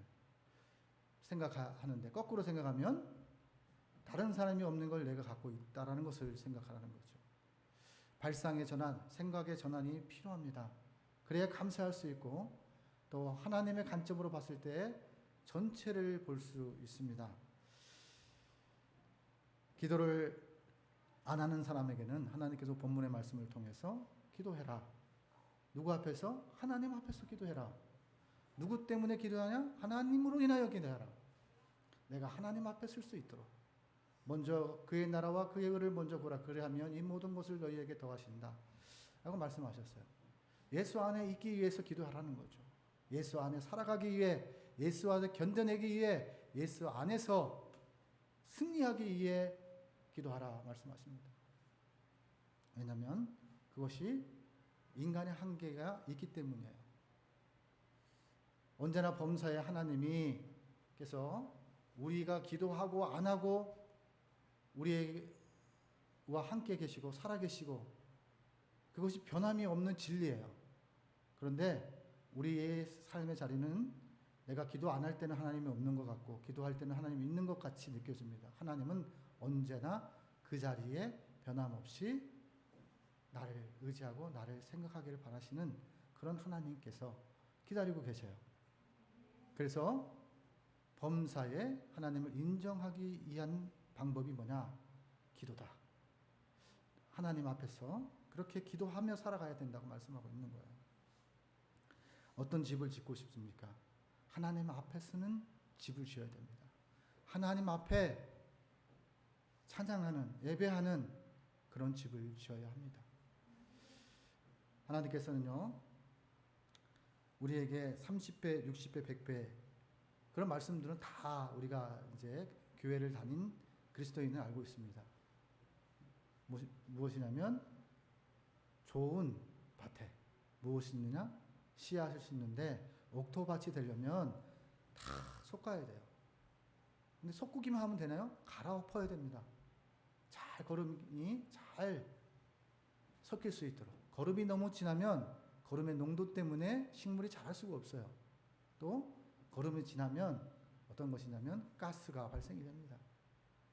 생각하는데, 거꾸로 생각하면 다른 사람이 없는 걸 내가 갖고 있다라는 것을 생각하라는 거죠. 발상의 전환, 생각의 전환이 필요합니다. 그래야 감사할 수 있고 또 하나님의 관점으로 봤을 때 전체를 볼 수 있습니다. 기도를 안 하는 사람에게는 하나님께서 본문의 말씀을 통해서 기도해라. 누구 앞에서? 하나님 앞에서 기도해라. 누구 때문에 기도하냐? 하나님으로 인하여 기도해라. 내가 하나님 앞에 쓸 수 있도록 먼저 그의 나라와 그의 의를 먼저 보라. 그리하면 이 모든 것을 너희에게 더하신다 라고 말씀하셨어요. 예수 안에 있기 위해서 기도하라는 거죠. 예수 안에 살아가기 위해, 예수 안에 견뎌내기 위해, 예수 안에서 승리하기 위해 기도하라 말씀하십니다. 왜냐하면 그것이 인간의 한계가 있기 때문이에요. 언제나 범사에 하나님께서 우리가 기도하고 안 하고 우리와 함께 계시고 살아계시고 그것이 변함이 없는 진리예요. 그런데 우리의 삶의 자리는 내가 기도 안 할 때는 하나님이 없는 것 같고 기도할 때는 하나님이 있는 것 같이 느껴집니다. 하나님은 언제나 그 자리에 변함없이 나를 의지하고 나를 생각하기를 바라시는 그런 하나님께서 기다리고 계셔요. 그래서 범사에 하나님을 인정하기 위한 방법이 뭐냐? 기도다. 하나님 앞에서 그렇게 기도하며 살아가야 된다고 말씀하고 있는 거예요. 어떤 집을 짓고 싶습니까? 하나님 앞에서는 집을 지어야 됩니다. 하나님 앞에 찬양하는, 예배하는 그런 집을 지어야 합니다. 하나님께서는요, 우리에게 30배, 60배, 100배 그런 말씀들은 다 우리가 이제 교회를 다닌 그리스도인은 알고 있습니다. 무엇이냐면 좋은 밭에 무엇이 있느냐? 씨앗을 심는데 옥토밭이 되려면 다 솎아야 돼요. 근데 솎기만 하면 되나요? 갈아엎어야 됩니다. 잘 거름이 잘 섞일 수 있도록. 거름이 너무 진하면 거름의 농도 때문에 식물이 자랄 수가 없어요. 또 거름이 진하면 어떤 것이냐면 가스가 발생이 됩니다.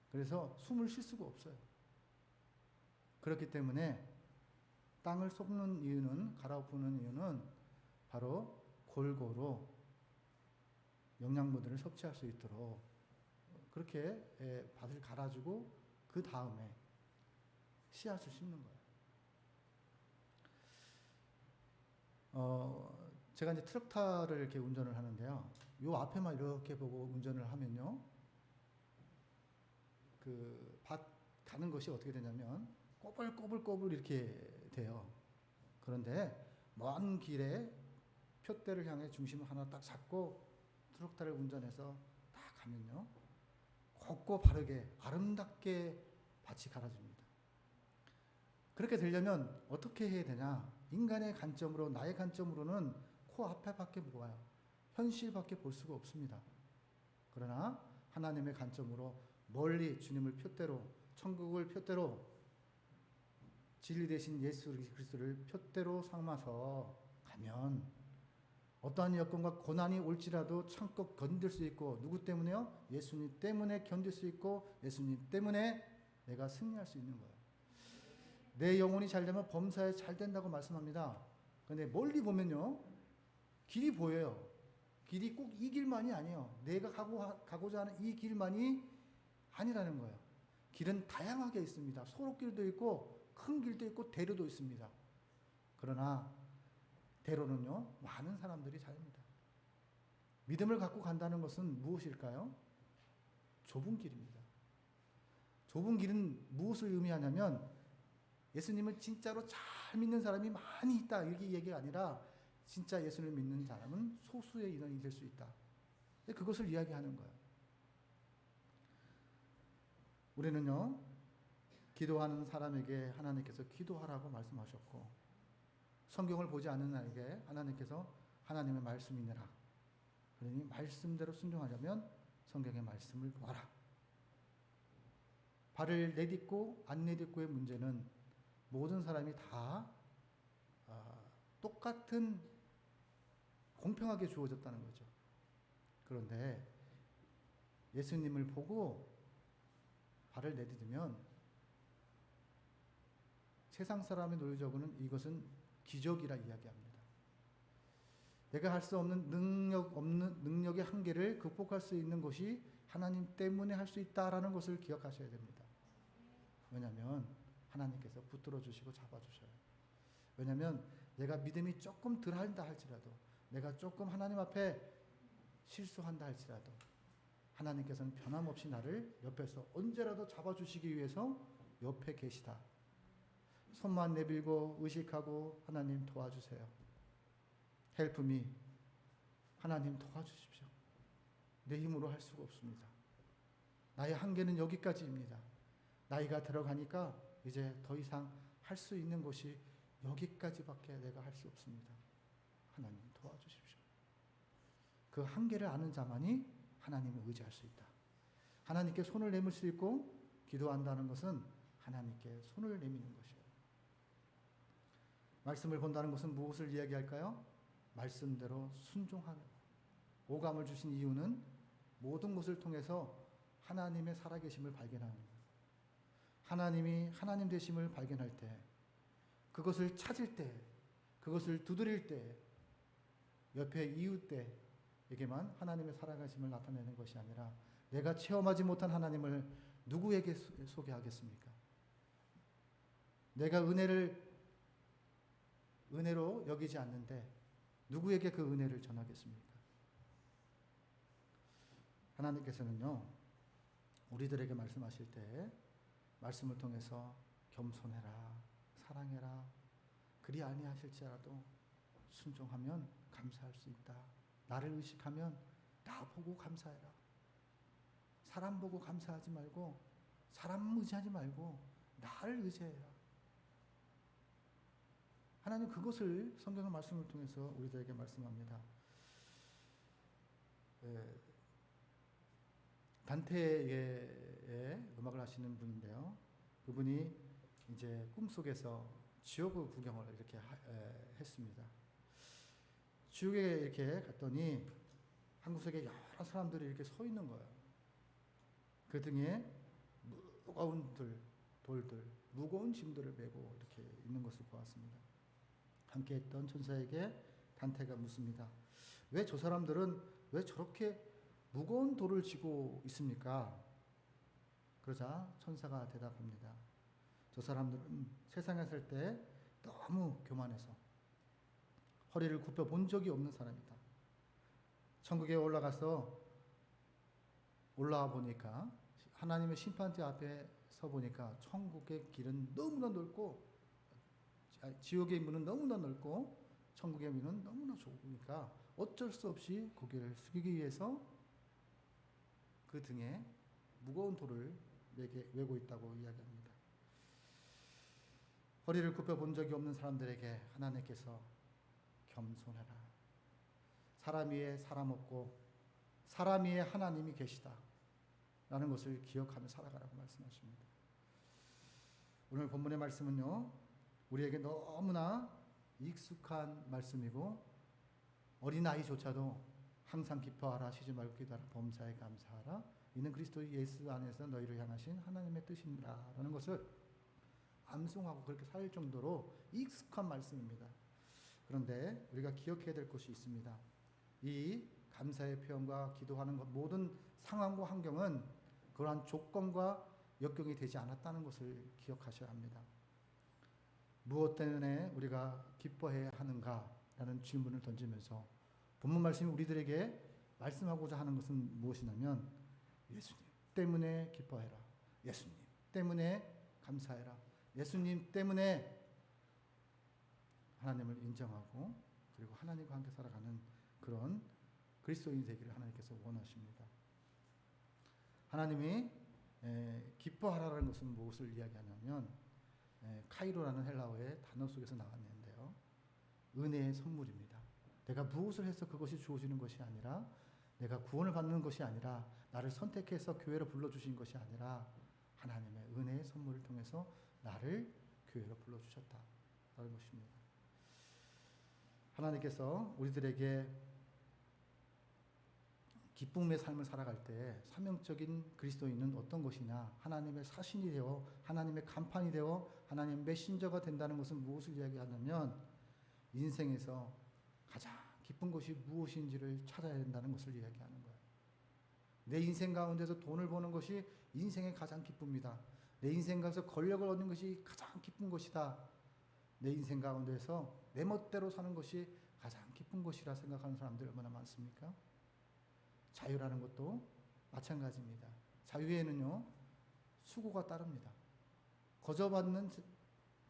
그래서 숨을 쉴 수가 없어요. 그렇기 때문에 땅을 섞는 이유는, 갈아엎는 이유는 바로 골고루 영양분들을 섭취할 수 있도록 그렇게 밭을 갈아주고 그 다음에 씨앗을 심는 거예요. 제가 이제 트럭타를 이렇게 운전을 하는데요. 요 앞에만 이렇게 보고 운전을 하면요. 그 밭 가는 것이 어떻게 되냐면 꼬불꼬불꼬불 이렇게 돼요. 그런데 먼 길에 표대를 향해 중심을 하나 딱 잡고 트럭타를 운전해서 딱 가면요. 곱고 바르게 아름답게 밭이 갈아집니다. 그렇게 되려면 어떻게 해야 되냐? 인간의 관점으로, 나의 관점으로는 코앞에밖에 못 봐요. 현실밖에 볼 수가 없습니다. 그러나 하나님의 관점으로 멀리 주님을 표대로, 천국을 표대로, 진리 되신 예수 그리스도를 표대로 삼아서 가면 어떠한 여건과 고난이 올지라도 참고 견딜 수 있고, 누구 때문에요? 예수님 때문에 견딜 수 있고, 예수님 때문에 내가 승리할 수 있는 거예요. 내 영혼이 잘 되면 범사에 잘 된다고 말씀합니다. 그런데 멀리 보면요, 길이 보여요. 길이 꼭 이 길만이 아니에요. 내가 가고자 하는 이 길만이 아니라는 거예요. 길은 다양하게 있습니다. 소록길도 있고 큰 길도 있고 대로도 있습니다. 그러나 대로는요, 많은 사람들이 다닙니다. 믿음을 갖고 간다는 것은 무엇일까요? 좁은 길입니다. 좁은 길은 무엇을 의미하냐면 예수님을 진짜로 잘 믿는 사람이 많이 있다, 이렇게 얘기가 아니라 진짜 예수를 믿는 사람은 소수의 인원이 될 수 있다. 그것을 이야기하는 거예요. 우리는요, 기도하는 사람에게 하나님께서 기도하라고 말씀하셨고, 성경을 보지 않는 나에게 하나님께서 하나님의 말씀이니라. 그러니 말씀대로 순종하려면 성경의 말씀을 보아라. 발을 내딛고 안 내딛고의 문제는 모든 사람이 다 똑같은 공평하게 주어졌다는 거죠. 그런데 예수님을 보고 발을 내딛으면 세상 사람의 논리적으로는 이것은 기적이라 이야기합니다. 내가 할 수 없는 능력의 한계를 극복할 수 있는 것이 하나님 때문에 할 수 있다라는 것을 기억하셔야 됩니다. 왜냐하면 하나님께서 붙들어 주시고 잡아주셔요. 왜냐하면 내가 믿음이 조금 덜한다 할지라도, 내가 조금 하나님 앞에 실수한다 할지라도 하나님께서는 변함없이 나를 옆에서 언제라도 잡아주시기 위해서 옆에 계시다. 손만 내밀고 의식하고 하나님 도와주세요. Help me. 하나님 도와주십시오. 내 힘으로 할 수가 없습니다. 나의 한계는 여기까지입니다. 나이가 들어가니까 이제 더 이상 할 수 있는 것이 여기까지밖에 내가 할 수 없습니다. 하나님 도와주십시오. 그 한계를 아는 자만이 하나님을 의지할 수 있다. 하나님께 손을 내밀 수 있고, 기도한다는 것은 하나님께 손을 내미는 것이에요. 말씀을 본다는 것은 무엇을 이야기할까요? 말씀대로 순종하는, 오감을 주신 이유는 모든 것을 통해서 하나님의 살아계심을 발견하는 거예요. 하나님이 하나님 되심을 발견할 때, 그것을 찾을 때, 그것을 두드릴 때, 옆에 이웃에게만 하나님의 살아계심을 나타내는 것이 아니라 내가 체험하지 못한 하나님을 누구에게 소개하겠습니까? 내가 은혜로 여기지 않는데 누구에게 그 은혜를 전하겠습니까? 하나님께서는요, 우리들에게 말씀하실 때 말씀을 통해서 겸손해라, 사랑해라, 그리 아니하실지라도 순종하면 감사할 수 있다. 나를 의식하면 나 보고 감사해라. 사람 보고 감사하지 말고, 사람 의지하지 말고 나를 의지해라. 하나님 그것을 성경의 말씀을 통해서 우리들에게 말씀합니다. 단테의 음악을 하시는 분인데요. 그분이 이제 꿈속에서 지옥의 구경을 이렇게 했습니다. 지옥에 이렇게 갔더니 한 구석에 여러 사람들이 이렇게 서 있는 거예요. 그 등에 무거운 돌들, 무거운 짐들을 메고 이렇게 있는 것을 보았습니다. 함께 했던 천사에게 단테가 묻습니다. 왜 저 사람들은 왜 저렇게 무거운 돌을 지고 있습니까? 그러자 천사가 대답합니다. 저 사람들은 세상에 살 때 너무 교만해서 허리를 굽혀 본 적이 없는 사람이다. 천국에 올라와 보니까 하나님의 심판대 앞에 서 보니까 천국의 길은 너무나 넓고 지옥의 문은 너무나 넓고 천국의 문은 너무나 좁으니까 어쩔 수 없이 고개를 숙이기 위해서 그 등에 무거운 돌을 메고 있다고 이야기합니다. 허리를 굽혀 본 적이 없는 사람들에게 하나님께서 겸손해라. 사람 위에 사람 없고 사람 위에 하나님이 계시다. 라는 것을 기억하며 살아가라고 말씀하십니다. 오늘 본문의 말씀은요, 우리에게 너무나 익숙한 말씀이고 어린아이조차도 항상 기뻐하라, 쉬지 말고 기도하라, 범사에 감사하라, 이는 그리스도 예수 안에서 너희를 향하신 하나님의 뜻이니라 라는 것을 암송하고 그렇게 살 정도로 익숙한 말씀입니다. 그런데 우리가 기억해야 될 것이 있습니다. 이 감사의 표현과 기도하는 것, 모든 상황과 환경은 그러한 조건과 역경이 되지 않았다는 것을 기억하셔야 합니다. 무엇 때문에 우리가 기뻐해야 하는가라는 질문을 던지면서 본문 말씀이 우리들에게 말씀하고자 하는 것은 무엇이냐면 예수님 때문에 기뻐해라. 예수님 때문에 감사해라. 예수님 때문에 하나님을 인정하고 그리고 하나님과 함께 살아가는 그런 그리스도인이 되기를 하나님께서 원하십니다. 하나님이 기뻐하라는 것은 무엇을 이야기하냐면 카이로라는 헬라어의 단어 속에서 나왔는데요. 은혜의 선물입니다. 내가 무엇을 해서 그것이 주어지는 것이 아니라, 내가 구원을 받는 것이 아니라, 나를 선택해서 교회로 불러주신 것이 아니라 하나님의 은혜의 선물을 통해서 나를 교회로 불러주셨다라는 것입니다. 하나님께서 우리들에게 기쁨의 삶을 살아갈 때 사명적인 그리스도인은 어떤 것이냐, 하나님의 사신이 되어 하나님의 간판이 되어 하나님의 메신저가 된다는 것은 무엇을 이야기하냐면 인생에서 가장 기쁜 것이 무엇인지를 찾아야 된다는 것을 이야기하는 거예요. 내 인생 가운데서 돈을 버는 것이 인생의 가장 기쁨이다. 내 인생 가운데서 권력을 얻는 것이 가장 기쁜 것이다. 내 인생 가운데서 내 멋대로 사는 것이 가장 기쁜 것이라 생각하는 사람들이 얼마나 많습니까? 자유라는 것도 마찬가지입니다. 자유에는요, 수고가 따릅니다. 거저받는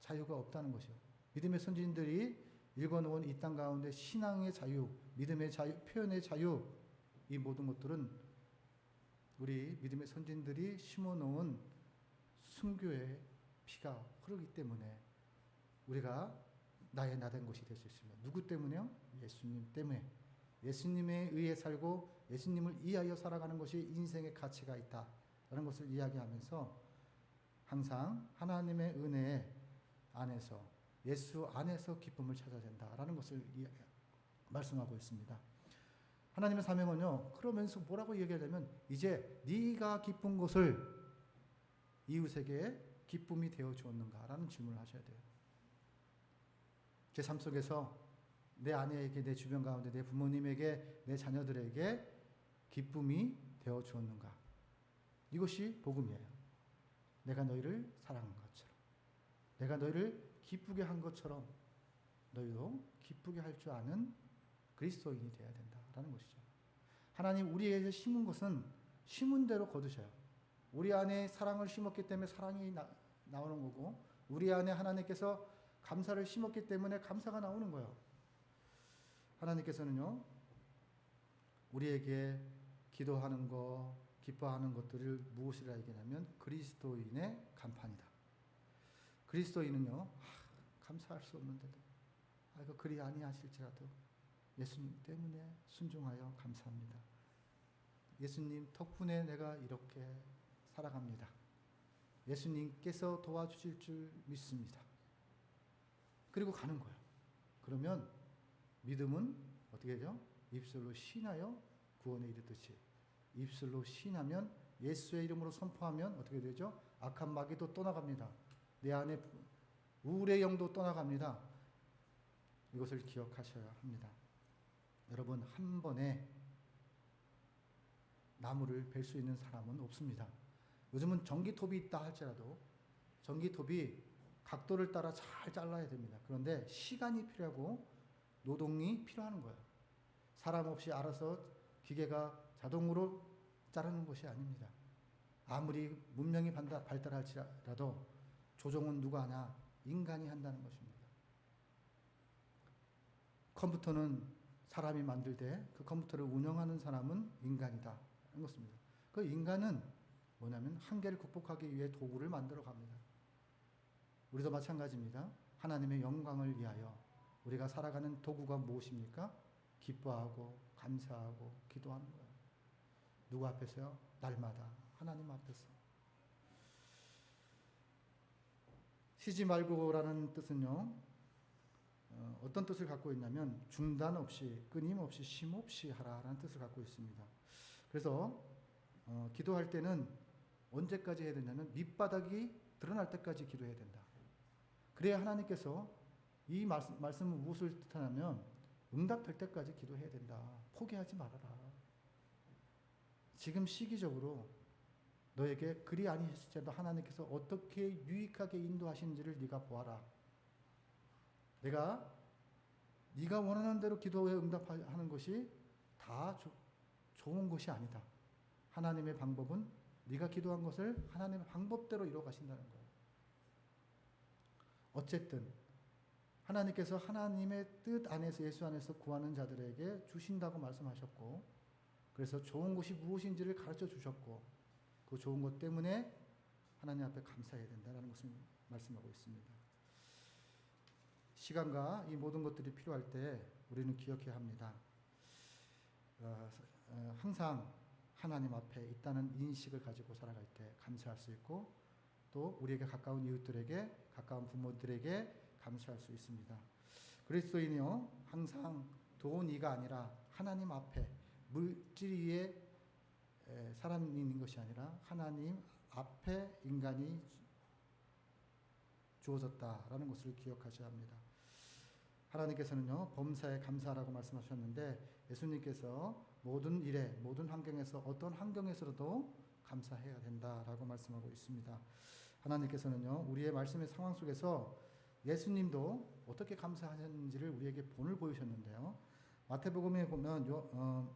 자유가 없다는 것이요. 믿음의 선진들이 읽어놓은 이 땅 가운데 신앙의 자유, 믿음의 자유, 표현의 자유, 이 모든 것들은 우리 믿음의 선진들이 심어놓은 순교의 피가 흐르기 때문에 우리가 나의 나된 것이 될 수 있습니다. 누구 때문에요? 예수님 때문에. 예수님에 의해 살고 예수님을 이해하여 살아가는 것이 인생의 가치가 있다라는 것을 이야기하면서 항상 하나님의 은혜 안에서, 예수 안에서 기쁨을 찾아야 된다라는 것을 말씀하고 있습니다. 하나님의 사명은요, 그러면서 뭐라고 얘기하냐면 이제 네가 기쁜 것을 이웃에게 기쁨이 되어 주었는가라는 질문을 하셔야 돼요. 제 삶 속에서 내 아내에게, 내 주변 가운데, 내 부모님에게, 내 자녀들에게 기쁨이 되어 주었는가? 이것이 복음이에요. 내가 너희를 사랑한 것처럼, 내가 너희를 기쁘게 한 것처럼 너희도 기쁘게 할 줄 아는 그리스도인이 되어야 된다라는 것이죠. 하나님 우리에게 심은 것은 심은 대로 거두셔요. 우리 안에 사랑을 심었기 때문에 사랑이 나오는 거고, 우리 안에 하나님께서 감사를 심었기 때문에 감사가 나오는 거예요. 하나님께서는요, 우리에게 기도하는 거, 기뻐하는 것들을 무엇이라 얘기하냐면 그리스도인의 간판이다. 그리스도인은요, 감사할 수 없는데도, 이거 그리 아니하실지라도 예수님 때문에 순종하여 감사합니다. 예수님 덕분에 내가 이렇게 살아갑니다. 예수님께서 도와주실 줄 믿습니다. 그리고 가는 거예요. 그러면 믿음은 어떻게 되죠? 입술로 시인하여 구원에 이르듯이, 입술로 시인하면 예수의 이름으로 선포하면 어떻게 되죠? 악한 마귀도 떠나갑니다. 내 안에 우울의 영도 떠나갑니다. 이것을 기억하셔야 합니다. 여러분, 한 번에 나무를 벨 수 있는 사람은 없습니다. 요즘은 전기톱이 있다 할지라도 전기톱이 각도를 따라 잘 잘라야 됩니다. 그런데 시간이 필요하고 노동이 필요한 거예요. 사람 없이 알아서 기계가 자동으로 자르는 것이 아닙니다. 아무리 문명이 발달할지라도 조종은 누가 하냐? 인간이 한다는 것입니다. 컴퓨터는 사람이 만들되 그 컴퓨터를 운영하는 사람은 인간이다 하는 것입니다. 그 인간은 뭐냐면 한계를 극복하기 위해 도구를 만들어 갑니다. 우리도 마찬가지입니다. 하나님의 영광을 위하여 우리가 살아가는 도구가 무엇입니까? 기뻐하고 감사하고 기도하는 거예요. 누구 앞에서요? 날마다 하나님 앞에서. 쉬지 말고라는 뜻은요, 어떤 뜻을 갖고 있냐면 중단 없이, 끊임없이, 쉼 없이 하라라는 뜻을 갖고 있습니다. 그래서 기도할 때는 언제까지 해야 되냐면 밑바닥이 드러날 때까지 기도해야 된다. 그래야 하나님께서 이 말씀은 무엇을 뜻하냐면 응답될 때까지 기도해야 된다. 포기하지 말아라. 지금 시기적으로 너에게 그리 아니실지라도 하나님께서 어떻게 유익하게 인도하시는지를 네가 보아라. 네가 원하는 대로 기도에 응답하는 것이 다 좋은 것이 아니다. 하나님의 방법은 네가 기도한 것을 하나님의 방법대로 이루어 가신다는 거예요. 어쨌든 하나님께서 하나님의 뜻 안에서, 예수 안에서 구하는 자들에게 주신다고 말씀하셨고, 그래서 좋은 것이 무엇인지를 가르쳐 주셨고, 그 좋은 것 때문에 하나님 앞에 감사해야 된다는 것을 말씀하고 있습니다. 시간과 이 모든 것들이 필요할 때 우리는 기억해야 합니다. 항상 하나님 앞에 있다는 인식을 가지고 살아갈 때 감사할 수 있고, 또 우리에게 가까운 이웃들에게, 가까운 부모들에게 감사할 수 있습니다. 그리스도인이요, 항상 돈 이가 아니라 하나님 앞에, 물질 위에 사람이 있는 것이 아니라 하나님 앞에 인간이 주어졌다라는 것을 기억하셔야 합니다. 하나님께서는요, 범사에 감사하라고 말씀하셨는데, 예수님께서 모든 일에, 모든 환경에서, 어떤 환경에서도 감사해야 된다라고 말씀하고 있습니다. 하나님께서는요, 우리의 말씀의 상황 속에서 예수님도 어떻게 감사하셨는지를 우리에게 본을 보이셨는데요. 마태복음에 보면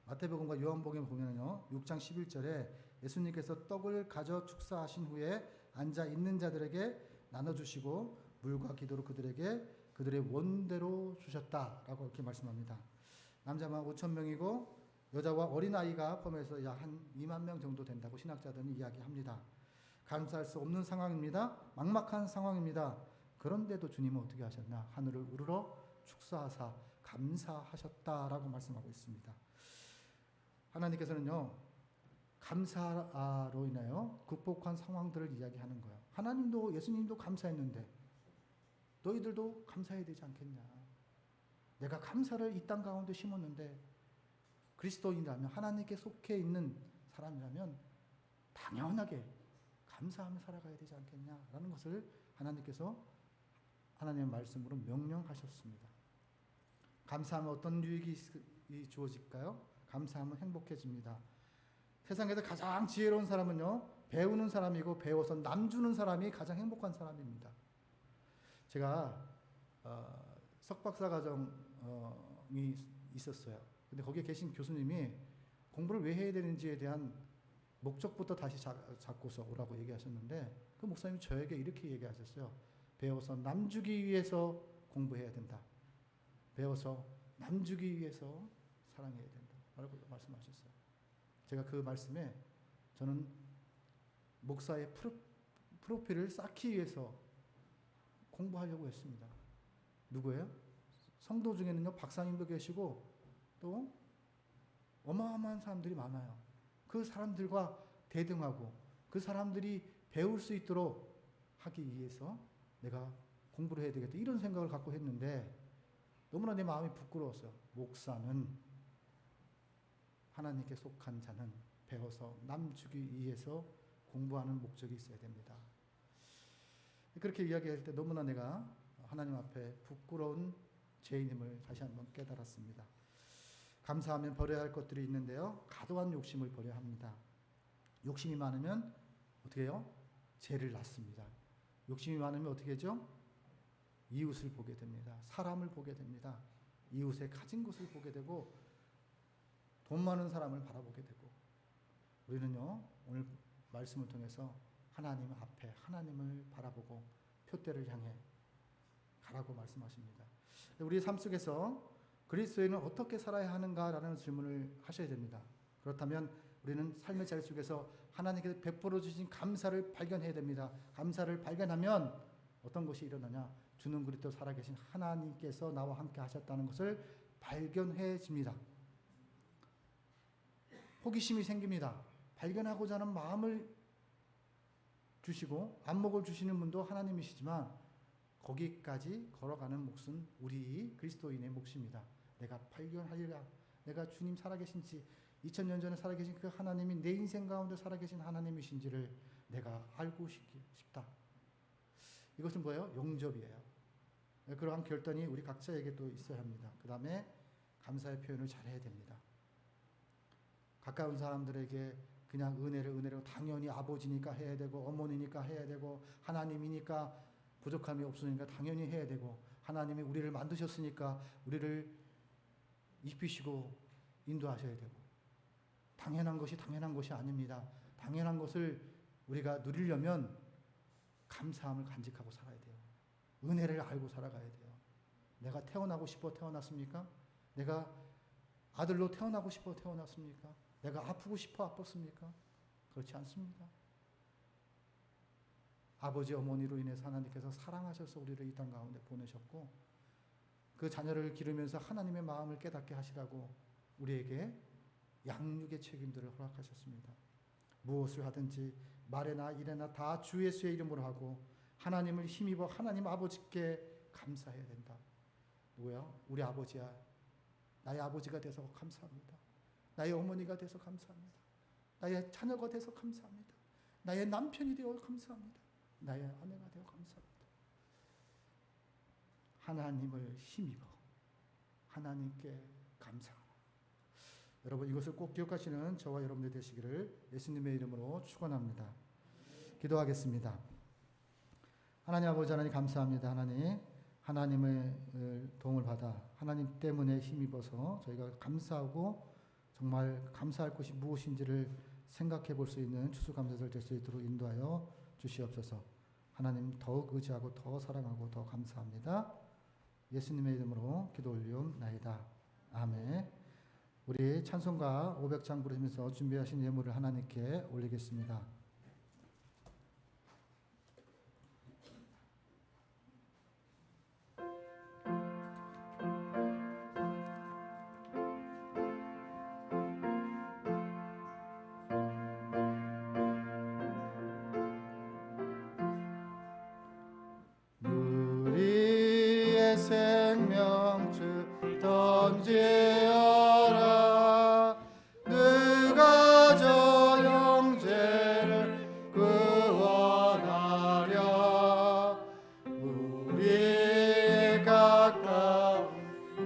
마태복음과 요한복음에 보면요, 6장 11절에 예수님께서 떡을 가져 축사하신 후에 앉아 있는 자들에게 나눠주시고 물과 기도로 그들의 원대로 주셨다라고 이렇게 말씀합니다. 남자만 5,000명이고 여자와 어린아이가 포함해서 약 한 2만 명 정도 된다고 신학자들은 이야기합니다. 감사할 수 없는 상황입니다. 막막한 상황입니다. 그런데도 주님은 어떻게 하셨나? 하늘을 우러러 축사하사 감사하셨다라고 말씀하고 있습니다. 하나님께서는요, 감사로 인하여 극복한 상황들을 이야기하는 거예요. 하나님도, 예수님도 감사했는데 너희들도 감사해야 되지 않겠냐? 내가 감사를 이 땅 가운데 심었는데, 그리스도인이라면, 하나님께 속해 있는 사람이라면 당연하게 감사하며 살아가야 되지 않겠냐라는 것을 하나님께서 하나님의 말씀으로 명령하셨습니다. 감사하면 어떤 유익이 주어질까요? 감사하면 행복해집니다. 세상에서 가장 지혜로운 사람은요, 배우는 사람이고 배워서 남 주는 사람이 가장 행복한 사람입니다. 제가 석박사 과정이 있었어요. 근데 거기에 계신 교수님이 공부를 왜 해야 되는지에 대한 목적부터 다시 잡고서 오라고 얘기하셨는데 그 목사님이 저에게 이렇게 얘기하셨어요. 배워서 남주기 위해서 공부해야 된다. 배워서 남주기 위해서 사랑해야 된다. 라고 말씀하셨어요. 제가 그 말씀에 저는 목사의 프로필을 쌓기 위해서 공부하려고 했습니다. 누구예요? 성도 중에는요, 박사님도 계시고 또 어마어마한 사람들이 많아요. 그 사람들과 대등하고 그 사람들이 배울 수 있도록 하기 위해서 내가 공부를 해야 되겠다. 이런 생각을 갖고 했는데 너무나 내 마음이 부끄러웠어요. 목사는 하나님께 속한 자는 배워서 남주기 위해서 공부하는 목적이 있어야 됩니다. 그렇게 이야기할 때 너무나 내가 하나님 앞에 부끄러운 죄인임을 다시 한번 깨달았습니다. 감사하면 버려야 할 것들이 있는데요. 과도한 욕심을 버려야 합니다. 욕심이 많으면 어떻게 해요? 죄를 낳습니다. 욕심이 많으면 어떻게 하죠? 이웃을 보게 됩니다. 사람을 보게 됩니다. 이웃의 가진 것을 보게 되고 돈 많은 사람을 바라보게 되고 우리는요. 오늘 말씀을 통해서 하나님 앞에 하나님을 바라보고 표대를 향해 가라고 말씀하십니다. 우리의 삶 속에서 그리스도인은 어떻게 살아야 하는가라는 질문을 하셔야 됩니다. 그렇다면 우리는 삶의 자리 속에서 하나님께서 베풀어 주신 감사를 발견해야 됩니다. 감사를 발견하면 어떤 것이 일어나냐? 주는 그리스도 살아계신 하나님께서 나와 함께 하셨다는 것을 발견해집니다. 호기심이 생깁니다. 발견하고자 하는 마음을 주시고 안목을 주시는 분도 하나님이시지만 거기까지 걸어가는 몫은 우리 그리스도인의 몫입니다. 내가 발견하리라. 내가 주님 살아계신지 2000년 전에 살아계신 그 하나님이 내 인생 가운데 살아계신 하나님이신지를 내가 알고 싶다. 이것은 뭐예요? 용접이에요. 그러한 결단이 우리 각자에게 또 있어야 합니다. 그 다음에 감사의 표현을 잘해야 됩니다. 가까운 사람들에게 그냥 은혜를 당연히 아버지니까 해야 되고 어머니니까 해야 되고 하나님이니까 부족함이 없으니까 당연히 해야 되고 하나님이 우리를 만드셨으니까 우리를 입히시고 인도하셔야 되고 당연한 것이 아닙니다. 당연한 것을 우리가 누리려면 감사함을 간직하고 살아야 돼요. 은혜를 알고 살아가야 돼요. 내가 태어나고 싶어 태어났습니까? 내가 아들로 태어나고 싶어 태어났습니까? 내가 아프고 싶어 아팠습니까? 그렇지 않습니다. 아버지 어머니로 인해서 하나님께서 사랑하셔서 우리를 이 땅 가운데 보내셨고 그 자녀를 기르면서 하나님의 마음을 깨닫게 하시라고 우리에게 양육의 책임들을 허락하셨습니다. 무엇을 하든지 말에나 일에나 다 주 예수의 이름으로 하고 하나님을 힘입어 하나님 아버지께 감사해야 된다. 누구야? 우리 아버지야. 나의 아버지가 돼서 감사합니다. 나의 어머니가 돼서 감사합니다. 나의 자녀가 돼서 감사합니다. 나의 남편이 되어 감사합니다. 나의 아내가 되어 감사합니다. 하나님을 힘입어 하나님께 감사하라. 여러분 이것을 꼭 기억하시는 저와 여러분들 되시기를 예수님의 이름으로 축원합니다. 기도하겠습니다. 하나님 아버지 하나님 감사합니다. 하나님의 도움을 받아 하나님 때문에 힘입어서 저희가 감사하고 정말 감사할 것이 무엇인지를 생각해 볼 수 있는 추수감사절 될 수 있도록 인도하여 주시옵소서. 하나님 더욱 의지하고 더 사랑하고 더 감사합니다. 예수님의 이름으로 기도 올리옵나이다. 아멘. 우리 찬송가 500장 부르면서 준비하신 예물을 하나님께 올리겠습니다. 우리의 생명줄 던지어라. 누가 저 형제를 구원하랴. 우리의 가까운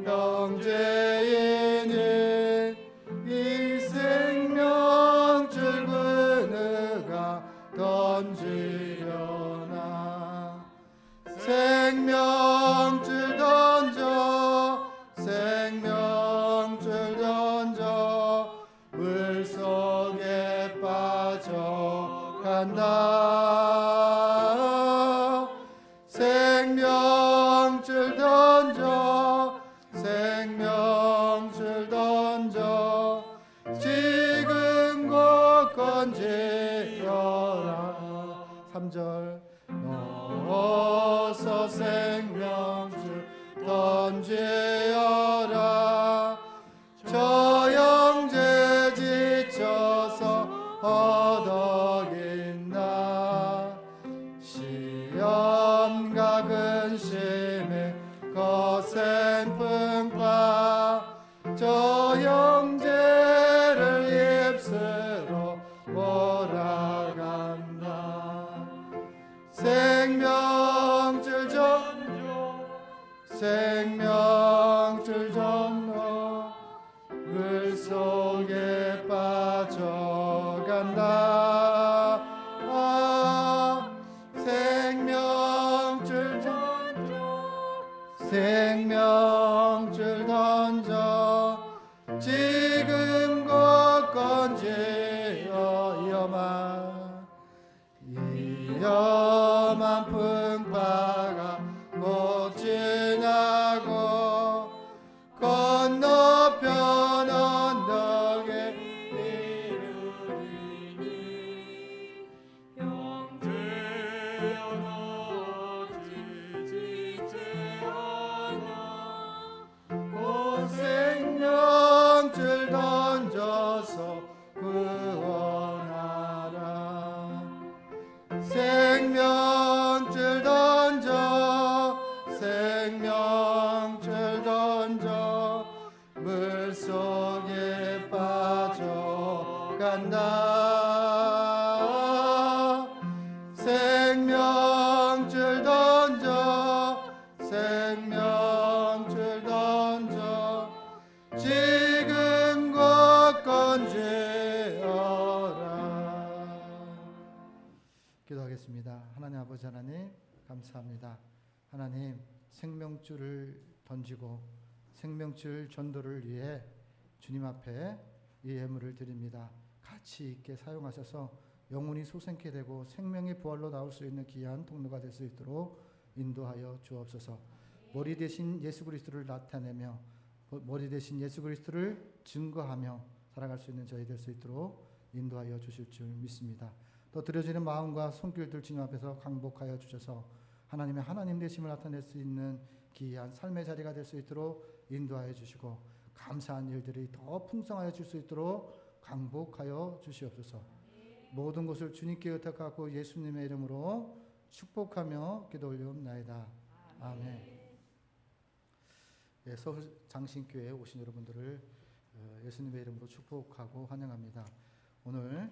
형제이니 이 생명줄 그누가 던지려나. 생명줄 던져 생명줄 던져 속에 빠져간다. 생명줄 던져 생명줄 던져 지금 곧 건지어라. 3절 어서 생명줄 던지어라. 저 형제 지쳐서 허덕이나 시험과 근심에 거센 풍파 저 형제를 입술로 몰아간다. 생명줄 전로 생명줄 전로 물 속에 빠져간다. 생명줄 던져 생명줄 던져 지금 곧 건지어. 위험한 풍파가 곧 지나고 건너편 언덕에 이르리니 형제여 너 지치지 않아. 곧 생명줄 던져서 구원하라. 생명줄 던져 생명줄 던져 물 속에 빠져간다. 생명줄 던져 생명줄 던져 지금 곧 건지어라. 기도하겠습니다. 하나님 아버지 하나님 감사합니다. 하나님 생명줄을 던지고 생명줄 전도를 위해 주님 앞에 이 예물을 드립니다. 가치 있게 사용하셔서 영혼이 소생케 되고 생명의 부활로 나올 수 있는 귀한 통로가 될 수 있도록 인도하여 주옵소서. 머리 대신 예수 그리스도를 나타내며 머리 대신 예수 그리스도를 증거하며 살아갈 수 있는 저희 될 수 있도록 인도하여 주실 줄 믿습니다. 또 드려지는 마음과 손길들 주님 앞에서 강복하여 주셔서 하나님의 하나님 되심을 나타낼 수 있는 귀한 삶의 자리가 될 수 있도록 인도하여 주시고 감사한 일들이 더 풍성하여 줄 수 있도록 강복하여 주시옵소서. 모든 것을 주님께 의탁하고 예수님의 이름으로 축복하며 기도 올리옵나이다. 아멘. 예, 서울 장신교회에 오신 여러분들을 예수님의 이름으로 축복하고 환영합니다. 오늘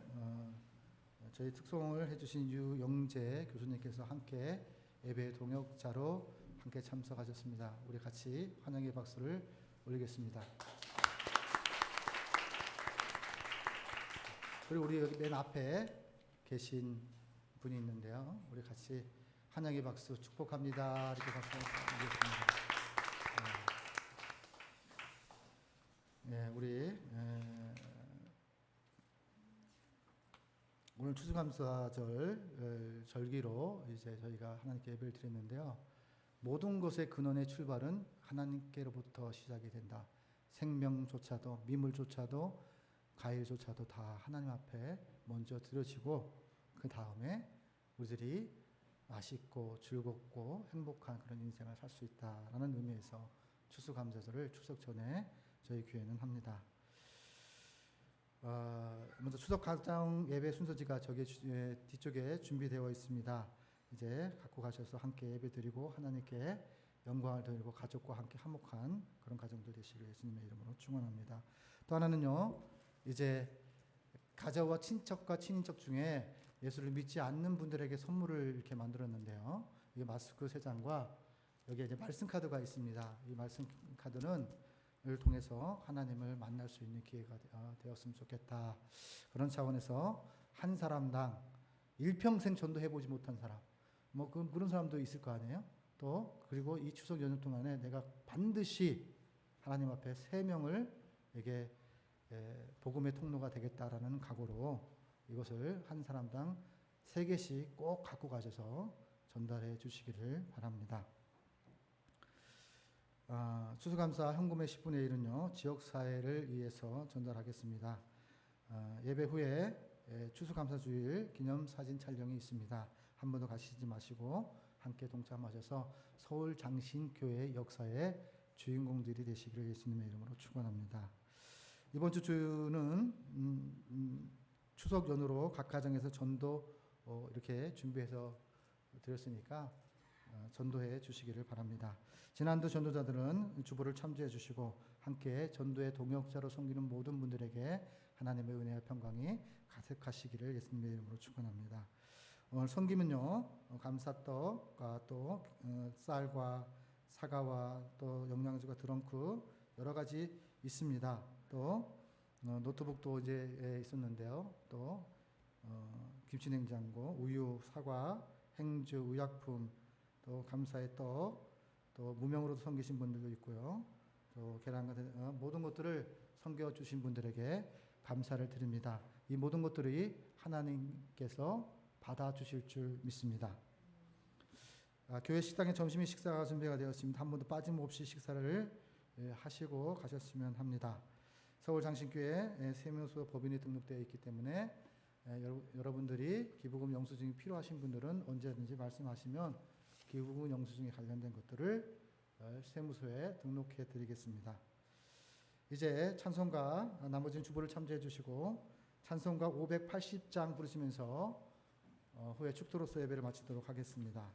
저희 특송을 해주신 유영재 교수님께서 함께 예배 동역자로 함께 참석하셨습니다. 우리 같이 환영의 박수를 올리겠습니다. 그리고 우리 여기 맨 앞에 계신 분이 있는데요. 우리 같이 환영의 박수 축복합니다. 이렇게 박수 드리겠습니다. 네, 우리 오늘 추수감사절 절기로 이제 저희가 하나님께 예배를 드렸는데요. 모든 것의 근원의 출발은 하나님께로부터 시작이 된다. 생명조차도 미물조차도 과일조차도 다 하나님 앞에 먼저 드려지고 그 다음에 우리들이 맛있고 즐겁고 행복한 그런 인생을 살 수 있다라는 의미에서 추수감사절을 추석 전에 저희 교회는 합니다. 먼저 추석 가정 예배 순서지가 저기 뒤쪽에 준비되어 있습니다. 이제 갖고 가셔서 함께 예배 드리고 하나님께 영광을 드리고 가족과 함께 화목한 그런 가정들 되시길 예수님의 이름으로 축원합니다. 또 하나는요, 이제 가족과 친척과 친인척 중에 예수를 믿지 않는 분들에게 선물을 이렇게 만들었는데요. 이 마스크 3장과 여기에 이제 말씀 카드가 있습니다. 이 말씀 카드는 을 통해서 하나님을 만날 수 있는 기회가 되었으면 좋겠다. 그런 차원에서 한 사람당 일평생 전도해보지 못한 사람, 뭐 그런 사람도 있을 거 아니에요. 또 그리고 이 추석 연휴 동안에 내가 반드시 하나님 앞에 3명을 에게 복음의 통로가 되겠다라는 각오로 이것을 한 사람당 3개씩 꼭 갖고 가셔서 전달해 주시기를 바랍니다. 추수감사 헌금의 10분의 1은요 지역사회를 위해서 전달하겠습니다. 예배 후에 추수감사주일 기념사진 촬영이 있습니다. 한 번도 가시지 마시고 함께 동참하셔서 서울 장신교회 역사의 주인공들이 되시기를 예수님의 이름으로 축원합니다. 이번 주는 추석 연휴로 각 가정에서 전도 이렇게 준비해서 드렸으니까 전도해 주시기를 바랍니다. 지난주 전도자들은 주보를 참조해 주시고 함께 전도의 동역자로 섬기는 모든 분들에게 하나님의 은혜와 평강이 가득하시기를 예수님의 이름으로 축원합니다. 오늘 섬김은요 감사떡과 또 쌀과 사과와 또 영양주가 드렁크 여러 가지 있습니다. 또 노트북도 이제 있었는데요. 또 김치냉장고, 우유, 사과, 행주, 의약품, 또 감사의 떡, 또 무명으로도 섬기신 분들도 있고요. 또 계란과 모든 것들을 섬겨 주신 분들에게 감사를 드립니다. 이 모든 것들이 하나님께서 받아주실 줄 믿습니다. 교회 식당에 점심이 식사가 준비가 되었습니다. 한 번도 빠짐없이 식사를 하시고 가셨으면 합니다. 서울 장신교회 세무서 법인이 등록되어 있기 때문에 여러분들이 기부금 영수증이 필요하신 분들은 언제든지 말씀하시면 기부금 영수증에 관련된 것들을 세무서에 등록해 드리겠습니다. 이제 찬송가 나머지는 주보를 참조해 주시고 찬송가 580장 부르시면서 후에 축도로서 예배를 마치도록 하겠습니다.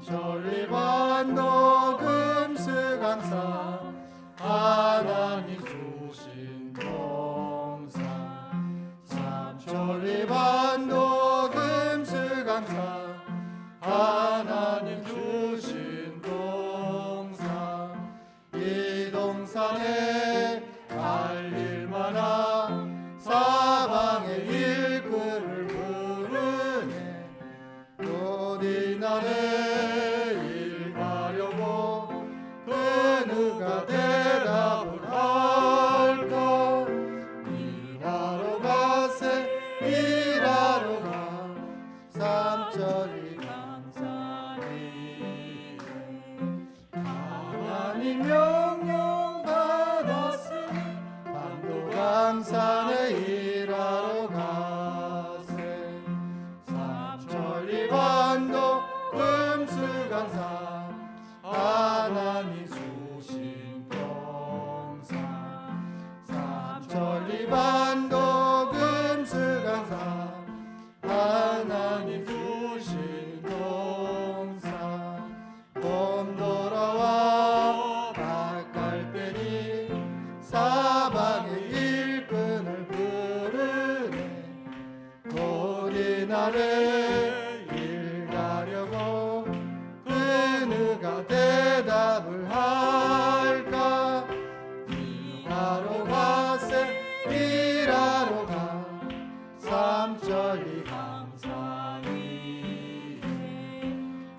삼천리반 녹음스강사 하나님 주신 동산 삼천리반 녹음스강사 하나님 주신 동산 이 동산에 알릴 만한 사방의 일꾼을 부르네 어디 나를 일하려고 누가 대답을 할까 일하러 가세 일하러 가 삼천리 강산이 하나님 명령 받았으니 반도 강산에 일하러 가세 삼천리 반도 금수강산 하나님 주신 동산 삼천리 반도 금수강산 하나님 주신 동산 봄 돌아와 밭갈 때니 사방의 일꾼을 부르네 우리 나를 일 가려고 누가 대답을 할까 일하러 가세 일하러 가 삼천리 강산이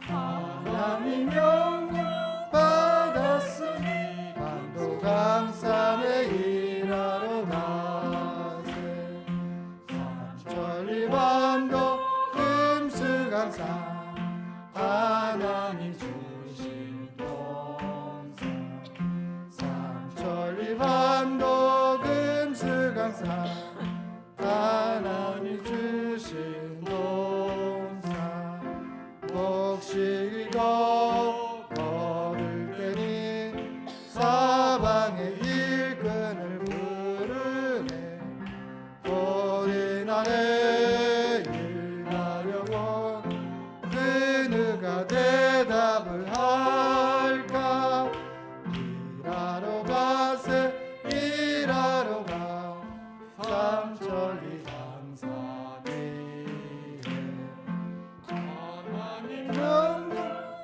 하나님 명령 받았으니 반도 강산에 일하러 가세 삼천리 반도 금수강산 하나님 주신 동산 삼천리 반도 금수강산 하나님 주신 동산 곡식이고 걸을 때니 사방의 일꾼을 부르네 우리 나를 일하려고 누가 대답을 할까 일하러 가세 일하러 가 삼천리 강산에 하나님 명령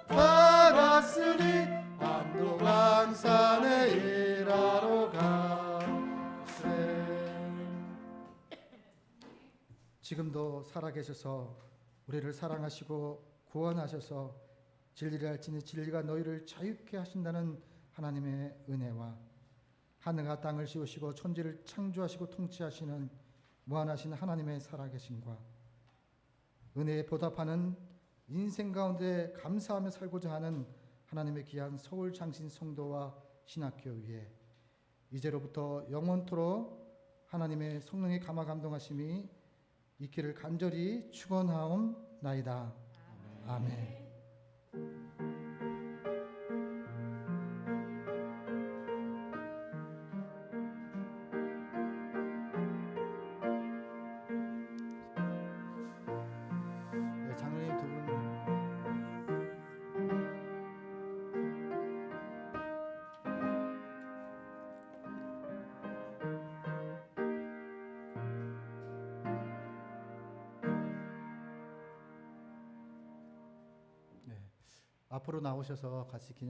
받았으니 반도 강산에 일하러 가세 지금도 살아계셔서 우리를 사랑하시고 구원하셔서 진리를 알지니 진리가 너희를 자유케 하신다는 하나님의 은혜와 하늘과 땅을 씌우시고 천지를 창조하시고 통치하시는 무한하신 하나님의 살아계심과 은혜에 보답하는 인생 가운데 감사하며 살고자 하는 하나님의 귀한 서울 장신 성도와 신학교 위에 이제로부터 영원토록 하나님의 성령의 감화 감동하심이 있기를 간절히 축원하옵나이다. 아멘. 네, 장로님 두 분. 네, 앞으로 나오셔서 같이 기념.